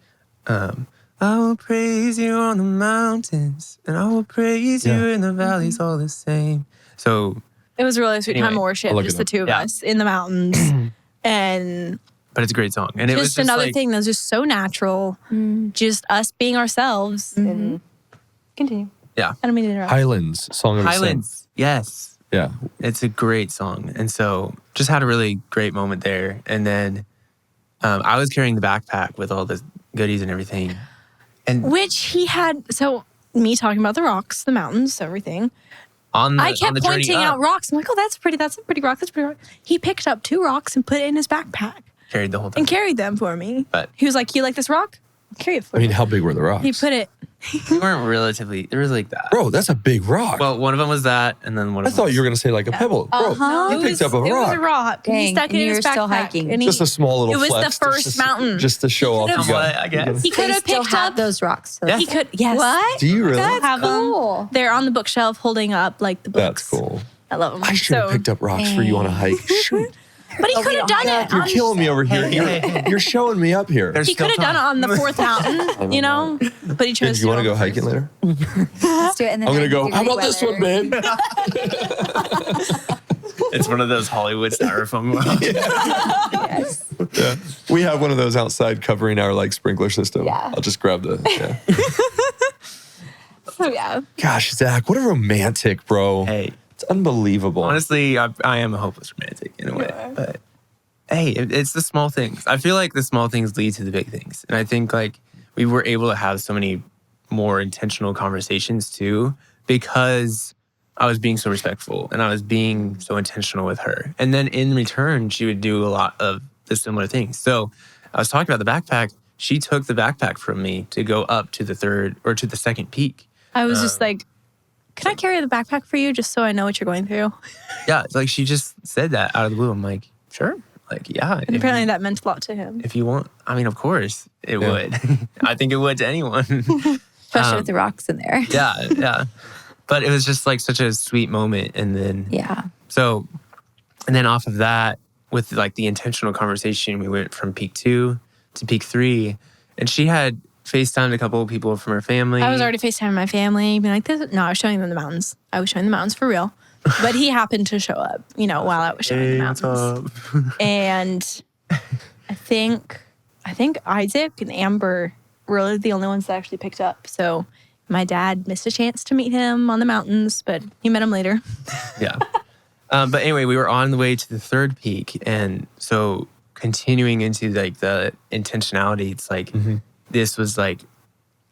I will praise you on the mountains, and I will praise you in the valleys, all the same. So, It was a really sweet time Anyway, of worship, I'll look just it the up. two of us in the mountains. And but it's a great song, and it was just just another like, thing that was just so natural, just us being ourselves. And continue. Yeah. I don't mean to interrupt. Highlands, Song of the Highlands. Yes, Yeah. it's a great song, and so just had a really great moment there. And then I was carrying the backpack with all the goodies and everything, and Which he had, so me talking about the rocks, the mountains, everything. on the I on kept the journey pointing up, out rocks. I'm like, oh, that's a pretty rock. That's a pretty rock. He picked up 2 rocks and put it in his backpack carried the whole time. and carried them for me. But- he was like, you like this rock? Carry it for I mean, me. how big were the rocks? He put it, They weren't relatively. There was like that. Bro, that's a big rock. Well, one of them was that, and then one I of them thought you were going to say like a pebble. Bro, it he picked up a was rock. a rock. He Dang, stuck and it in you his were backpack. still hiking. And he, Just a small little It was the flex, first just mountain. Just to show off. Somewhat, You got, I guess. he could have still picked have up those rocks. So Yeah. He could, yes. What? Do you really? Have cool. them. They're on the bookshelf holding up like the That's books. cool. I love them. I should have picked up rocks for you on a hike. Shoot. But he could have done it. You're on- killing me over here. You're showing me up here. There's He still could have done it time. on the 4th mountain, But he chose Did you want to do it go on the hiking first. later? Let's do it. In the I'm going to 90 go, how degree about this one, weather. babe? It's one of those Hollywood styrofoam ones. Yes. Yeah. We have one of those outside covering our like sprinkler system. Yeah. I'll just grab the, So yeah. Gosh, Zach, what a romantic, bro. Hey, It's unbelievable. honestly, I am a hopeless romantic in a way, but hey, it's the small things. I feel like the small things lead to the big things, and I think like we were able to have so many more intentional conversations too because I was being so respectful and I was being so intentional with her, and then in return, she would do a lot of the similar things. So I was talking about the backpack. She took the backpack from me to go up to the second peak. I was just like, can I carry the backpack for you just so I know what you're going through? Yeah, it's like she just said that out of the blue. I'm like, sure. Like, yeah. And apparently that meant a lot to him. If you want, I mean, of course it would. I think it would to anyone. Especially with the rocks in there. Yeah. But it was just like such a sweet moment. And then, Yeah. and then off of that, with like the intentional conversation, we went from peak 2 to peak 3. And she had FaceTimed a couple of people from her family. I was already FaceTiming my family, being like, this. No, I was showing them the mountains. I was showing the mountains for real. But he happened to show up, while I was showing the Hey, mountains. what's up? And I think Isaac and Amber were the only ones that actually picked up. So my dad missed a chance to meet him on the mountains, but he met him later. Yeah. But anyway, we were on the way to the third peak. And so continuing into like the intentionality, it's like, this was like,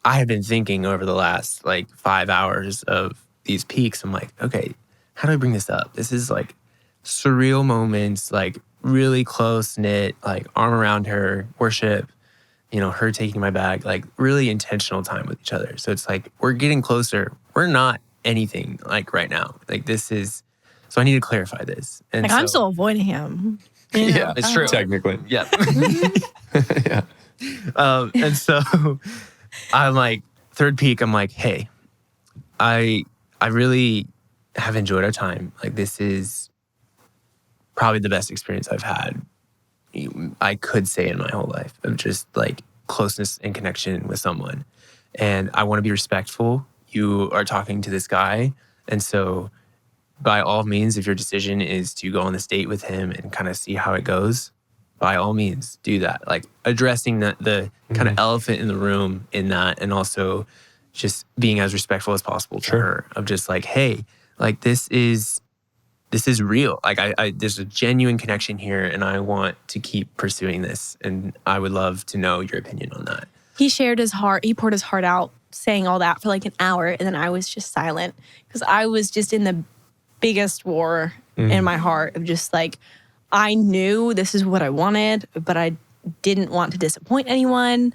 I had been thinking over the last like 5 hours of these peaks. I'm like, okay, how do I bring this up? This is like surreal moments, like really close knit, like arm around her, worship, her taking my bag, like really intentional time with each other. So it's like, we're getting closer. We're not anything like right now. Like this is, so I need to clarify this. And I'm so- still avoiding him. Yeah, It's true. Technically. Yeah. Yeah. And so I'm like, third peak, I'm like, hey, I really have enjoyed our time. Like, this is probably the best experience I've had, I could say, in my whole life, of just like closeness and connection with someone. And I want to be respectful. You are talking to this guy. And so by all means, if your decision is to go on this date with him and kind of see how it goes, by all means, do that. Like, addressing the kind of elephant in the room in that, and also just being as respectful as possible to her, of just like, hey, like, this is real. Like, I there's a genuine connection here, and I want to keep pursuing this. And I would love to know your opinion on that. He shared his heart. He poured his heart out, saying all that for like an hour. And then I was just silent because I was just in the biggest war in my heart of just like, I knew this is what I wanted, but I didn't want to disappoint anyone.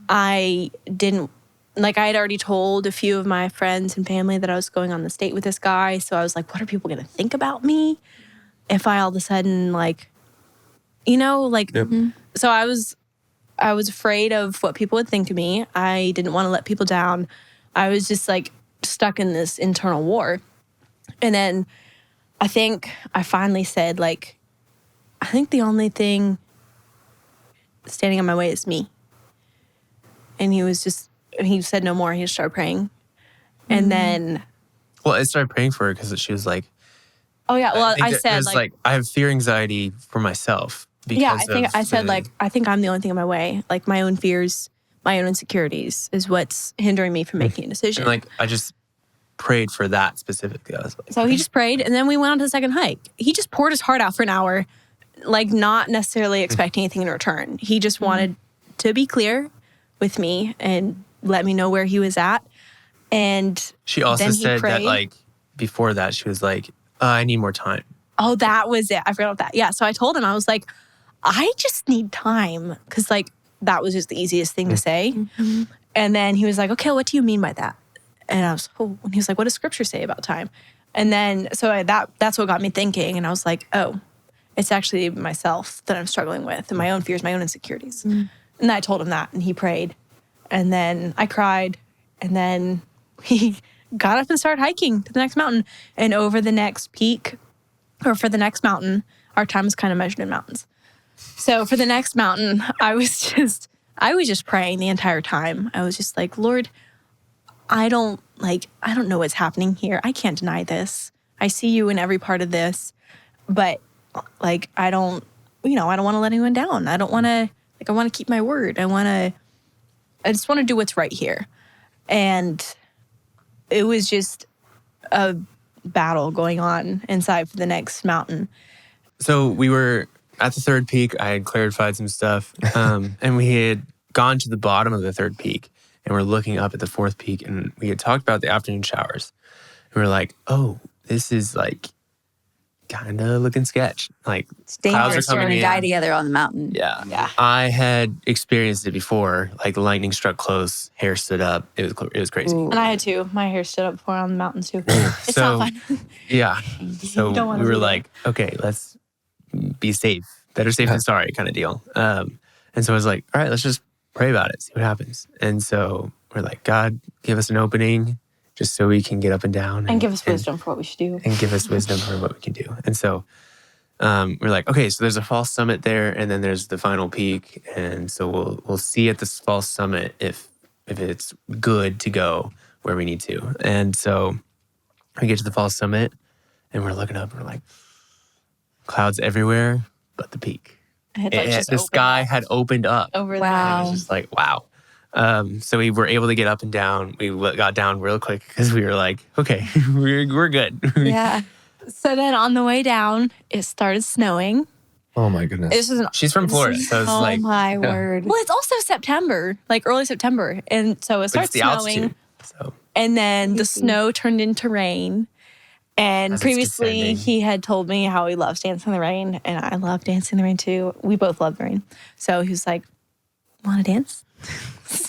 I had already told a few of my friends and family that I was going on this date with this guy. So I was like, what are people going to think about me if I all of a sudden, like, so I was afraid of what people would think of me. I didn't want to let people down. I was just like stuck in this internal war. And then I think I finally said, like, I think the only thing standing in my way is me. And he said no more. He just started praying. And then... Well, I started praying for her because she was like... Oh, yeah. Well, I said, like, I have fear anxiety for myself. Yeah, I said, I think I'm the only thing in my way. Like, my own fears, my own insecurities is what's hindering me from making a decision. And, like, I just prayed for that specifically. I was like... So he just prayed, and then we went on to the second hike. He just poured his heart out for an hour, like, not necessarily expecting anything in return. He just wanted to be clear with me and let me know where he was at. And she also then said prayed. that, like, before that, she was like, I need more time. Oh, that was it. I forgot about that. Yeah. So I told him, I was like, I just need time. Because, like, that was just the easiest thing to say. And then he was like, okay, what do you mean by that? And I was, and he was like, what does scripture say about time? And then, that's what got me thinking. And I was like, oh, it's actually myself that I'm struggling with, and my own fears, my own insecurities. And I told him that, and he prayed. And then I cried. And then he got up and started hiking to the next mountain. And over the next peak, or for the next mountain, our time is kind of measured in mountains. So for the next mountain, I was just praying the entire time. I was just like, Lord, I don't know what's happening here. I can't deny this. I see you in every part of this. But, like, I don't want to let anyone down. I don't want to, I want to keep my word. I just want to do what's right here. And it was just a battle going on inside for the next mountain. So we were at the third peak. I had clarified some stuff. And we had gone to the bottom of the third peak. And we're looking up at the fourth peak. And we had talked about the afternoon showers. And we were like, oh, this is like kind of looking sketch. Like, It's clouds dangerous. are You're coming going to in. die together on the mountain. Yeah. I had experienced it before. Like, the lightning struck close, hair stood up. It was crazy. And I had too. My hair stood up before on the mountains too. It's So, not fun. Yeah. So don't wanna we were be there. like, okay, let's be safe. Better safe than sorry kind of deal. And so I was like, all right, let's just pray about it, see what happens. And so we're like, God, give us an opening just so we can get up and down. And give us wisdom for what we should do. And give us wisdom for what we can do. And so we're like, okay, so there's a false summit there, and then there's the final peak. And so we'll see at this false summit if it's good to go where we need to. And so we get to the false summit, and we're looking up, and we're like, clouds everywhere but the peak. The sky had opened up. Over Wow. It was just like, wow. So we were able to get up and down. We got down real quick because we were like, okay, we're good. Yeah. So then on the way down, it started snowing. Oh my goodness. This is She's from Florida, so it's Oh like, my word. well, it's also September, like early September, and so it but it's starts the snowing, altitude. So and then the snow turned into rain. And As it's previously, descending. he had told me how he loves dancing in the rain, and I love dancing in the rain too. We both love the rain, so he was like, "Want to dance?"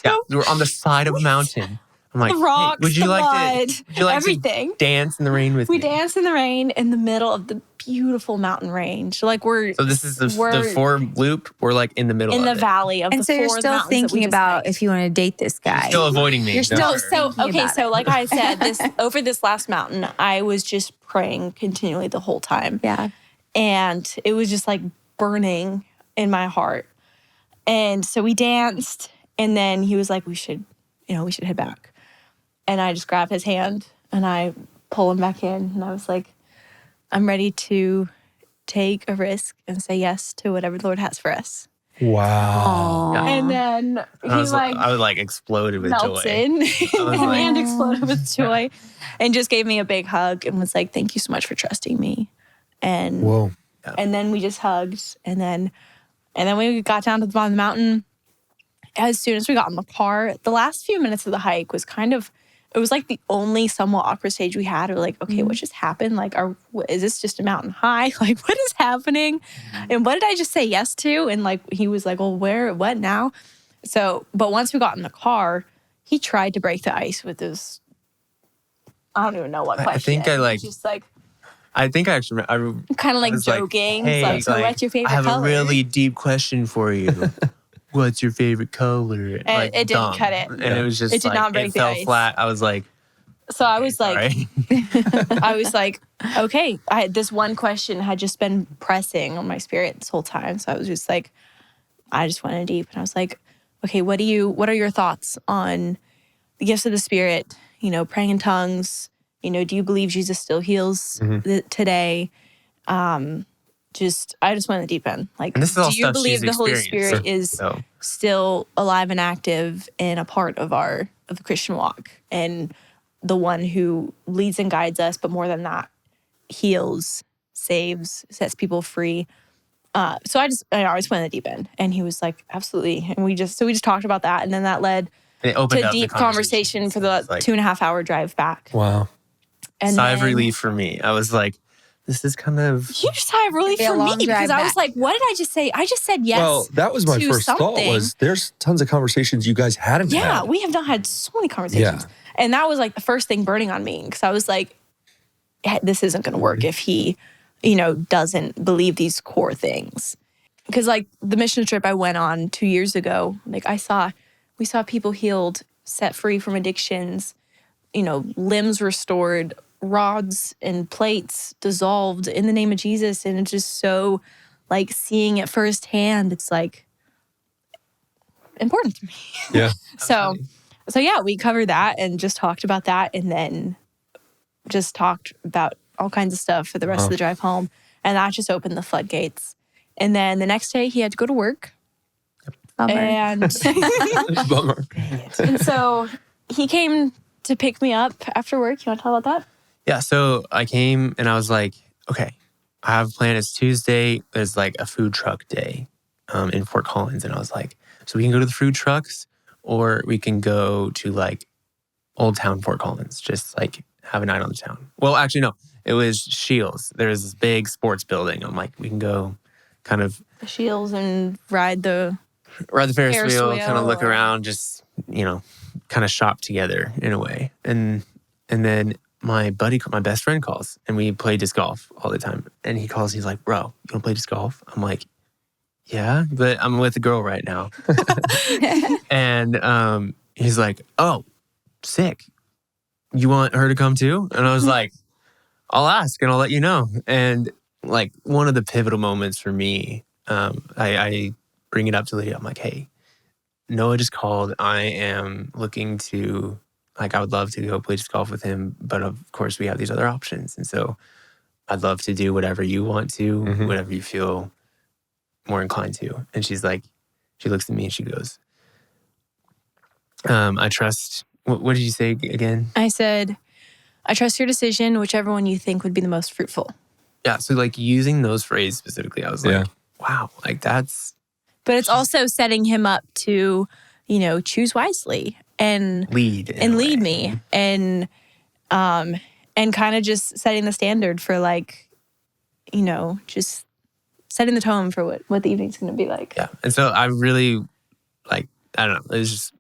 yeah, we were on the side of a mountain. I'm like, the rocks, hey, would you the like mud, to? Would you like everything. to dance in the rain with We me? danced in the rain in the middle of the beautiful mountain range. Like So this is the we're 4 loop. We're like in the middle in of the it. valley of And the so you're four still mountains that we thinking just about hiked. if you want to date this guy. You're still avoiding me. You're still No, so thinking okay, about so it. like I said, over this last mountain, I was just praying continually the whole time. Yeah. And it was just like burning in my heart. And so we danced, and then he was like, we should head back. And I just grabbed his hand and I pull him back in, and I was like, I'm ready to take a risk and say yes to whatever the Lord has for us. Wow. Yeah. And then he I was like exploded with joy. melted. His was like- hand exploded with joy, and just gave me a big hug and was like, "Thank you so much for trusting me." And Whoa. and then we just hugged, and then we got down to the bottom of the mountain. As soon as we got in the car, the last few minutes of the hike was it was like the only somewhat awkward stage we had. We're like, okay, what just happened? Like, is this just a mountain hike? Like, what is happening? And what did I just say yes to? And like, he was like, well, what now? So, but once we got in the car, he tried to break the ice with this, I don't even know what question. I think I like, just like, I think I actually, I kind of like was joking. Hey, It's like, so what's your favorite I have color? a really deep question for you. What's your favorite color? And it didn't dumb. cut it. And it was just It did not break it the fell ice. flat. I was like, So I was like, sorry. I was like, okay. This one question had just been pressing on my spirit this whole time. So I was just like, I just went in deep, and I was like, okay, what are your thoughts on the gifts of the Spirit? You know, praying in tongues. You know, do you believe Jesus still heals today? I just went in the deep end. Like, And this is all do you stuff believe she's the Holy experienced. Spirit is So, still alive and active and a part of the Christian walk, and the one who leads and guides us, but more than that, heals, saves, sets people free. So I just went in the deep end, and he was like, absolutely. And we just talked about that, and then that led and it opened to up the deep conversation for the It's like, 2.5 hour drive back. Wow. And sigh of then- relief for me. I was like, this is kind of Huge sigh of relief Be a for me, long drive because I was back. like, what did I just say? I just said yes. Well, that was my to first thought something. was there's tons of conversations you guys hadn't had. Yeah, we have not had so many conversations. Yeah. And that was like the first thing burning on me, because I was like, this isn't going to work if he, doesn't believe these core things. Because like the mission trip I went on 2 years ago, like we saw people healed, set free from addictions, limbs restored, rods and plates dissolved in the name of Jesus. And it's just so like seeing it firsthand, it's like important to me. Yeah. So yeah, we covered that and just talked about that, and then just talked about all kinds of stuff for the rest of the drive home. And that just opened the floodgates. And then the next day he had to go to work. Bummer. And Bummer. and so he came to pick me up after work. You want to talk about that? Yeah, so I came and I was like, okay, I have a plan. It's Tuesday. There's like a food truck day in Fort Collins. And I was like, so we can go to the food trucks, or we can go to like Old Town Fort Collins, just like have a night on the town. Well, actually, no, it was Shields. There's this big sports building. I'm like, we can go kind of The Shields and ride the Ferris Ferris wheel, wheel, kind of look or- around, just, kind of shop together in a way. And then my best friend calls, and we play disc golf all the time. And he calls, he's like, bro, you want to play disc golf? I'm like, yeah, but I'm with a girl right now. And he's like, oh, sick. You want her to come too? And I was like, I'll ask and I'll let you know. And like one of the pivotal moments for me, I bring it up to Lydia. I'm like, hey, Noah just called. I am looking to, I would love to go play disc golf with him. But of course, we have these other options. And so I'd love to do whatever you want to, whatever you feel more inclined to. And she's like, she looks at me and she goes, I trust, what did you say again? I said, I trust your decision, whichever one you think would be the most fruitful. Yeah. So like using those phrases specifically, I was like, wow, like that's. But it's also setting him up to, choose wisely and lead me and kind of just setting the standard for like, just setting the tone for what the evening's going to be like. Yeah. And so I really I don't know, it was just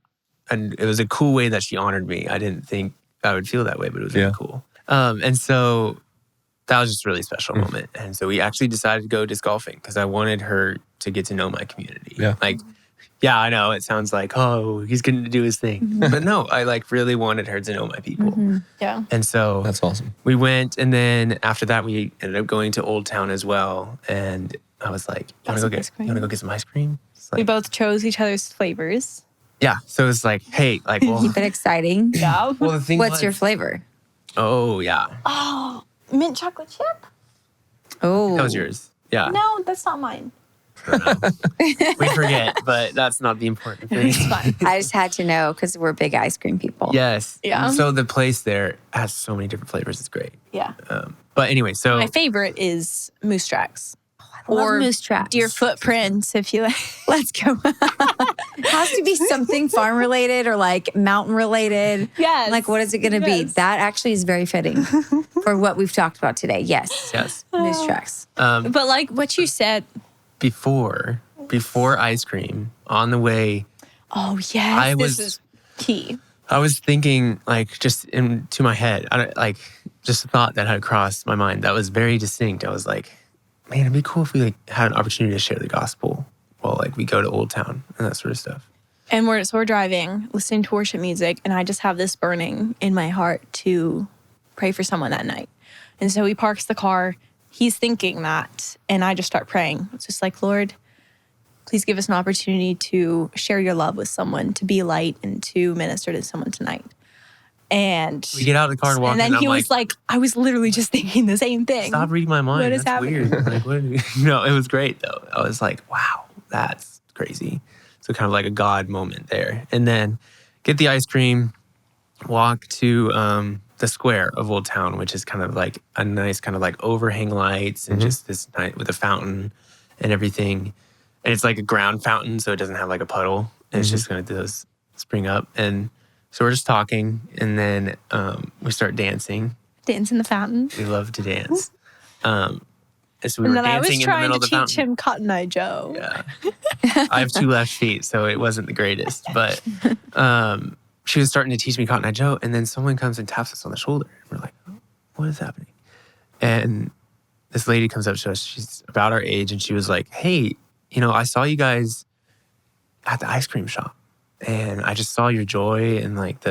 and it was a cool way that she honored me. I didn't think I would feel that way, but it was really cool. And so that was just a really special moment. And so we actually decided to go disc golfing because I wanted her to get to know my community. Yeah. Like, yeah, I know it sounds like, oh, he's getting to do his thing. But no, I like really wanted her to know my people. Yeah. And so That's awesome. we went, and then after that, we ended up going to Old Town as well. And I was like, you want to go get some ice cream? It's like, We both chose each other's flavors. yeah. So it's like, hey, like, well, Keep it exciting. Yeah. well the thing What's your flavor? Oh, yeah. Oh, mint chocolate chip? Oh. That was yours. Yeah. No, that's not mine. We forget, but that's not the important thing. It's fine. I just had to know because we're big ice cream people. Yes. Yeah. So the place there has so many different flavors. It's great. Yeah. But anyway, so My favorite is moose tracks. Love Or moose tracks. deer footprints, if you like. Let's go. Has to be something farm related or like mountain related. Yes. Like, what is it going to be? Yes. That actually is very fitting for what we've talked about today. Yes. yes. Moose tracks. But like what you said. Before ice cream, on the way, Oh, yes. this is key. I was thinking like just into my head, like just a thought that had crossed my mind that was very distinct. I was like, man, it'd be cool if we like had an opportunity to share the gospel while like we go to Old Town and that sort of stuff. And we're driving, listening to worship music, and I just have this burning in my heart to pray for someone that night. And so he parks the car. He's thinking that, and I just start praying. It's just like, Lord, please give us an opportunity to share your love with someone, to be light, and to minister to someone tonight. And We get out of the car and walk and then in, he I'm was like, I was literally just thinking the same thing. stop reading my mind. What is That's happening? weird. Like, what? No, it was great though. I was like, wow, that's crazy. So kind of like a God moment there. And then get the ice cream, walk to the square of Old Town, which is kind of like a nice kind of like overhang lights and just this night with a fountain and everything. And it's like a ground fountain, so it doesn't have like a puddle. And it's just going to spring up. And so we're just talking, and then we start dancing. Dance in the fountain. We love to dance. And so we And were then I was dancing in the trying middle to of the teach fountain. him Cotton Eye Joe. Yeah. I have 2 left feet, so it wasn't the greatest. But she was starting to teach me Cotton Eye Joe, and then someone comes and taps us on the shoulder. And we're like, oh, what is happening? And this lady comes up to us. She's about our age, and she was like, hey, I saw you guys at the ice cream shop, and I just saw your joy and like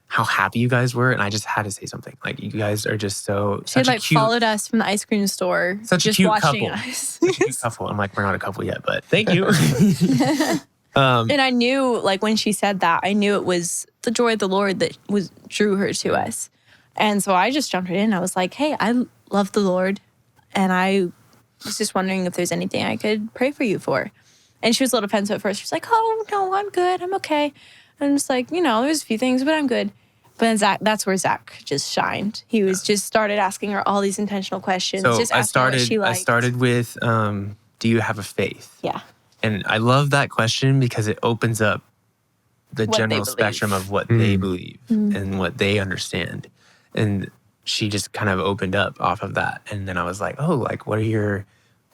how happy you guys were, and I just had to say something. Like, you guys are just She such had a like cute, followed us from the ice cream store. such a just cute watching couple. us. Such a cute couple. I'm like, we're not a couple yet, but thank you. And I knew, like, when she said that, I knew it was the joy of the Lord that drew her to us. And so I just jumped right in. I was like, hey, I love the Lord, and I was just wondering if there's anything I could pray for you for. And she was a little offensive at first. She was like, oh, no, I'm good. I'm okay. And I'm just like, there's a few things, but I'm good. But then that's where Zach just shined. He was just started asking her all these intentional questions. So just I asking her what she started. I liked. started with, do you have a faith? Yeah. And I love that question because it opens up the What they general believe. spectrum of what they believe and what they understand. And she just kind of opened up off of that. And then I was like, oh, like, what are your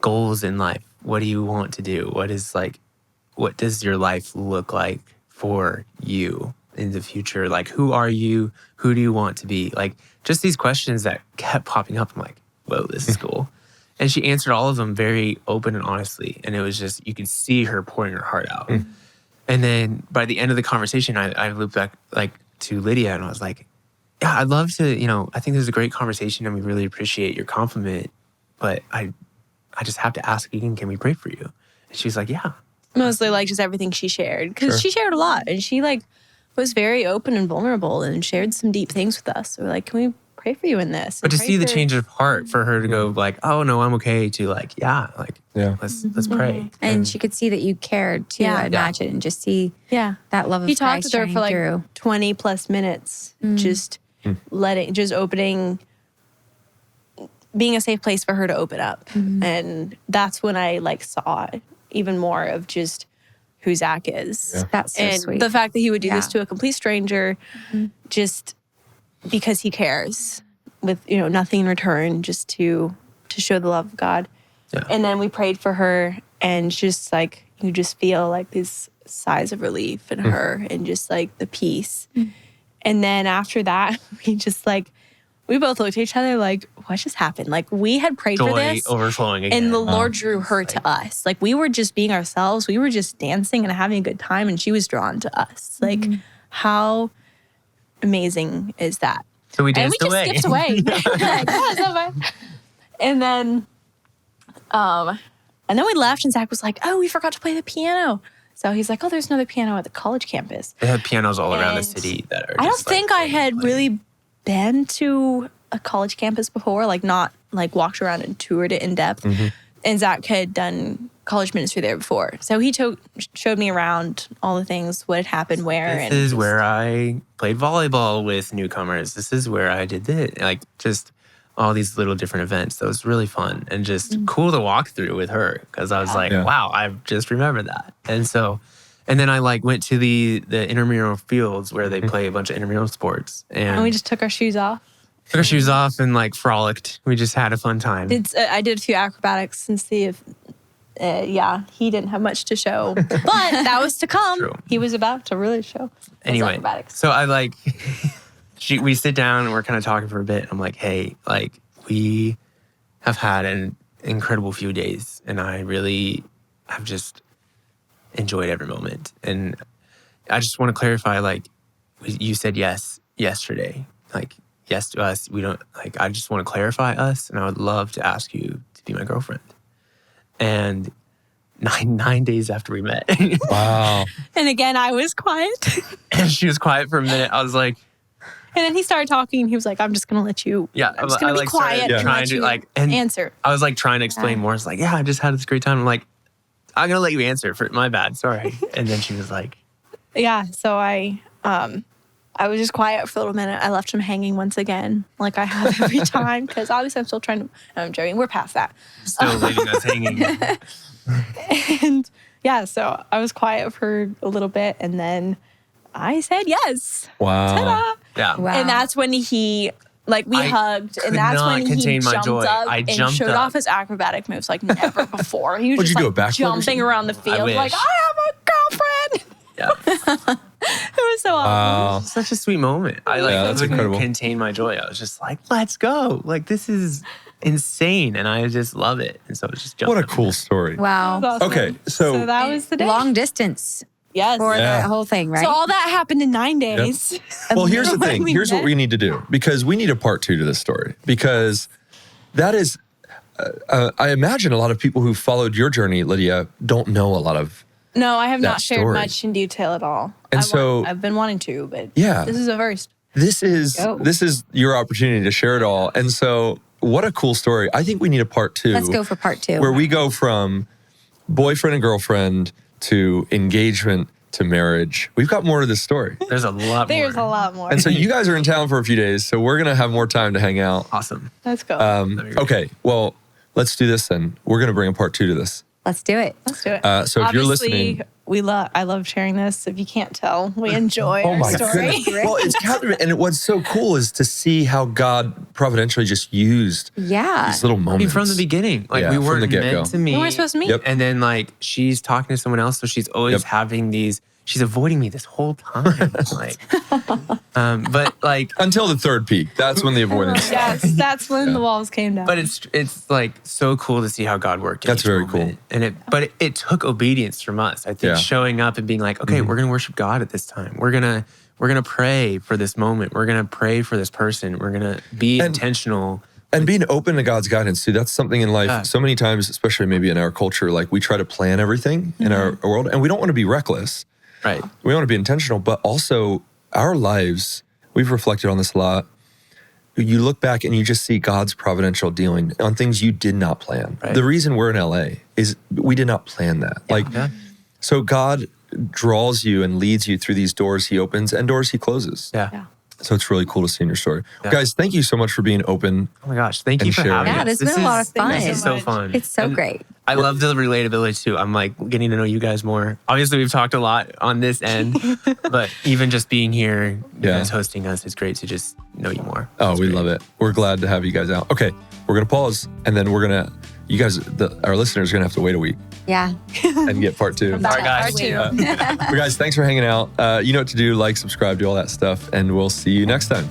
goals in life? What do you want to do? What does your life look like for you in the future? Like, who are you? Who do you want to be? Like, just these questions that kept popping up. I'm like, whoa, this is cool. And she answered all of them very open and honestly. And it was just, you could see her pouring her heart out. And then by the end of the conversation, I looped back like to Lydia and I was like, yeah, I'd love to, I think this is a great conversation and we really appreciate your compliment. But I just have to ask again, can we pray for you? And she was like, yeah. Mostly like just everything she shared. Because she shared a lot. And she like was very open and vulnerable and shared some deep things with us. So we're like, can we pray for you in this? But to Pray see the for- change of heart for her to go like, oh no, I'm okay, to like, yeah, let's pray. And she could see that you cared too, Yeah. I imagine, and just see Yeah. that love of He talked Christ with her for like shining through. 20 plus minutes, just opening, being a safe place for her to open up. And that's when I like saw even more of just who Zach is. Yeah. That's so And sweet. the fact that he would do this Yeah. to a complete stranger just because he cares with, nothing in return, just to show the love of God. Yeah. And then we prayed for her and just like, you just feel like this sighs of relief in her and just like the peace. And then after that, we both looked at each other like, what just happened? Like we had prayed for Joy this overflowing again. and the Lord drew her to us. Like we were just being ourselves. We were just dancing and having a good time and she was drawn to us. Like how amazing is that? So we danced away. And we just skipped away. Like, oh, so fun. And then we left and Zach was like, oh, we forgot to play the piano. So he's like, oh, there's another piano at the college campus. They have pianos all around the And city that are I don't just, like, think I had really been to a college campus before, like not like walked around and toured it in depth. And Zach had done college ministry there before. So he showed me around all the things, what had happened where. This is where I played volleyball with newcomers. This is where I did this. Like just all these little different events. That was really fun and just cool to walk through with her because I was like, wow, I just remembered that. And then I like went to the intramural fields where they play a bunch of intramural sports. And we just took our shoes off. Took our shoes off and like frolicked. We just had a fun time. I did a few acrobatics and see if, he didn't have much to show, but that was to come. True. He was about to really show his acrobatics. So I like, we sit down and we're kind of talking for a bit. I'm like, hey, like we have had an incredible few days and I really have just enjoyed every moment. And I just want to clarify, like you said yes yesterday, like yes to us. We don't like, I just want to clarify us and I would love to ask you to be my girlfriend. And 9 days after we met. Wow. And again, I was quiet. And she was quiet for a minute. I was like, and then he started talking. He was like, I'm just going to let you, I'm just going to be quiet and let you answer. I was like trying to explain more. I was like, yeah, I just had this great time. I'm like, I'm going to let you answer for my bad. Sorry. And then she was like, yeah. So I was just quiet for a little minute. I left him hanging once again, like I have every time, because obviously I'm still trying to, I'm joking. We're past that. Still leaving us hanging. And yeah, so I was quiet for a little bit and then I said yes. Wow. Ta-da. Yeah. Wow. And that's when we hugged, and that's when he jumped up and showed off his acrobatic moves like never before. He was Would just you do like a backflip or jumping something? around the field wish. like, I have a girlfriend. Yeah. It was so awesome. Such a sweet moment. I that's couldn't incredible. contain my joy. I was just like, let's go. Like, this is insane. And I just love it. And so it was just jumping. What a cool story. Wow. It was awesome. Okay, so that was the day. Long distance Yes. for Yeah. that whole thing, right? So all that happened in 9 days. well, here's the thing. We Here's what met. we need to do because we need a part 2 to this story because that is, I imagine a lot of people who followed your journey, Lydia, don't know a lot of. No, I have that not shared story. much in detail at all. And so- I've been wanting to, but Yeah. this is a first. This is Go. your opportunity to share it all. And so what a cool story. I think we need a part 2. Let's go for part 2. Where we go from boyfriend and girlfriend to engagement to marriage. We've got more to this story. There's a lot more. There's a lot more. And so you guys are in town for a few days, so we're going to have more time to hang out. Awesome. Let's go. Okay, well, let's do this then. We're going to bring a part 2 to this. Let's do it. Let's do it. So if you're listening... I love sharing this. If you can't tell, we enjoy Oh our my story. goodness. Well, it's captivating. And what's so cool is to see how God providentially just used Yeah. these little I mean, moments. from the beginning, like Yeah, we from weren't the get-go. meant to meet. We weren't supposed to meet. Yep. And then like she's talking to someone else, so she's always Yep. having these. She's avoiding me this whole time. Like, but like, Until the third peak. That's when the avoidance Yes, that's when the walls came down. but it's like so cool to see how God worked. In That's each very moment. And it took obedience from us. I think Yeah. showing up and being like, okay, we're gonna worship God at this time. We're gonna pray for this moment. We're gonna pray for this person. We're gonna be intentional. And being open to God's guidance, too, that's something in life. Yeah. So many times, especially maybe in our culture, like we try to plan everything in our world, and we don't want to be reckless. Right. We want to be intentional, but also our lives, we've reflected on this a lot. You look back and you just see God's providential dealing on things you did not plan. Right. The reason we're in LA is we did not plan that. So God draws you and leads you through these doors he opens and doors he closes. Yeah. So it's really cool to see in your story. Yeah. Guys, thank you so much for being open. Oh my gosh. Thank you And for sharing. having Yeah, us. it's been a lot of fun. This is so much. fun. It's so And great. I love the relatability too. I'm like getting to know you guys more. Obviously, we've talked a lot on this end, but even just being here, you guys hosting us, is great to just know you more. Oh, we love it. We're glad to have you guys out. Okay, we're going to pause and then you guys, our listeners are going to have to wait a week Yeah. and get part 2. Sorry, guys. Part two. But guys, thanks for hanging out. You know what to do. Like, subscribe, do all that stuff. And we'll see you next time.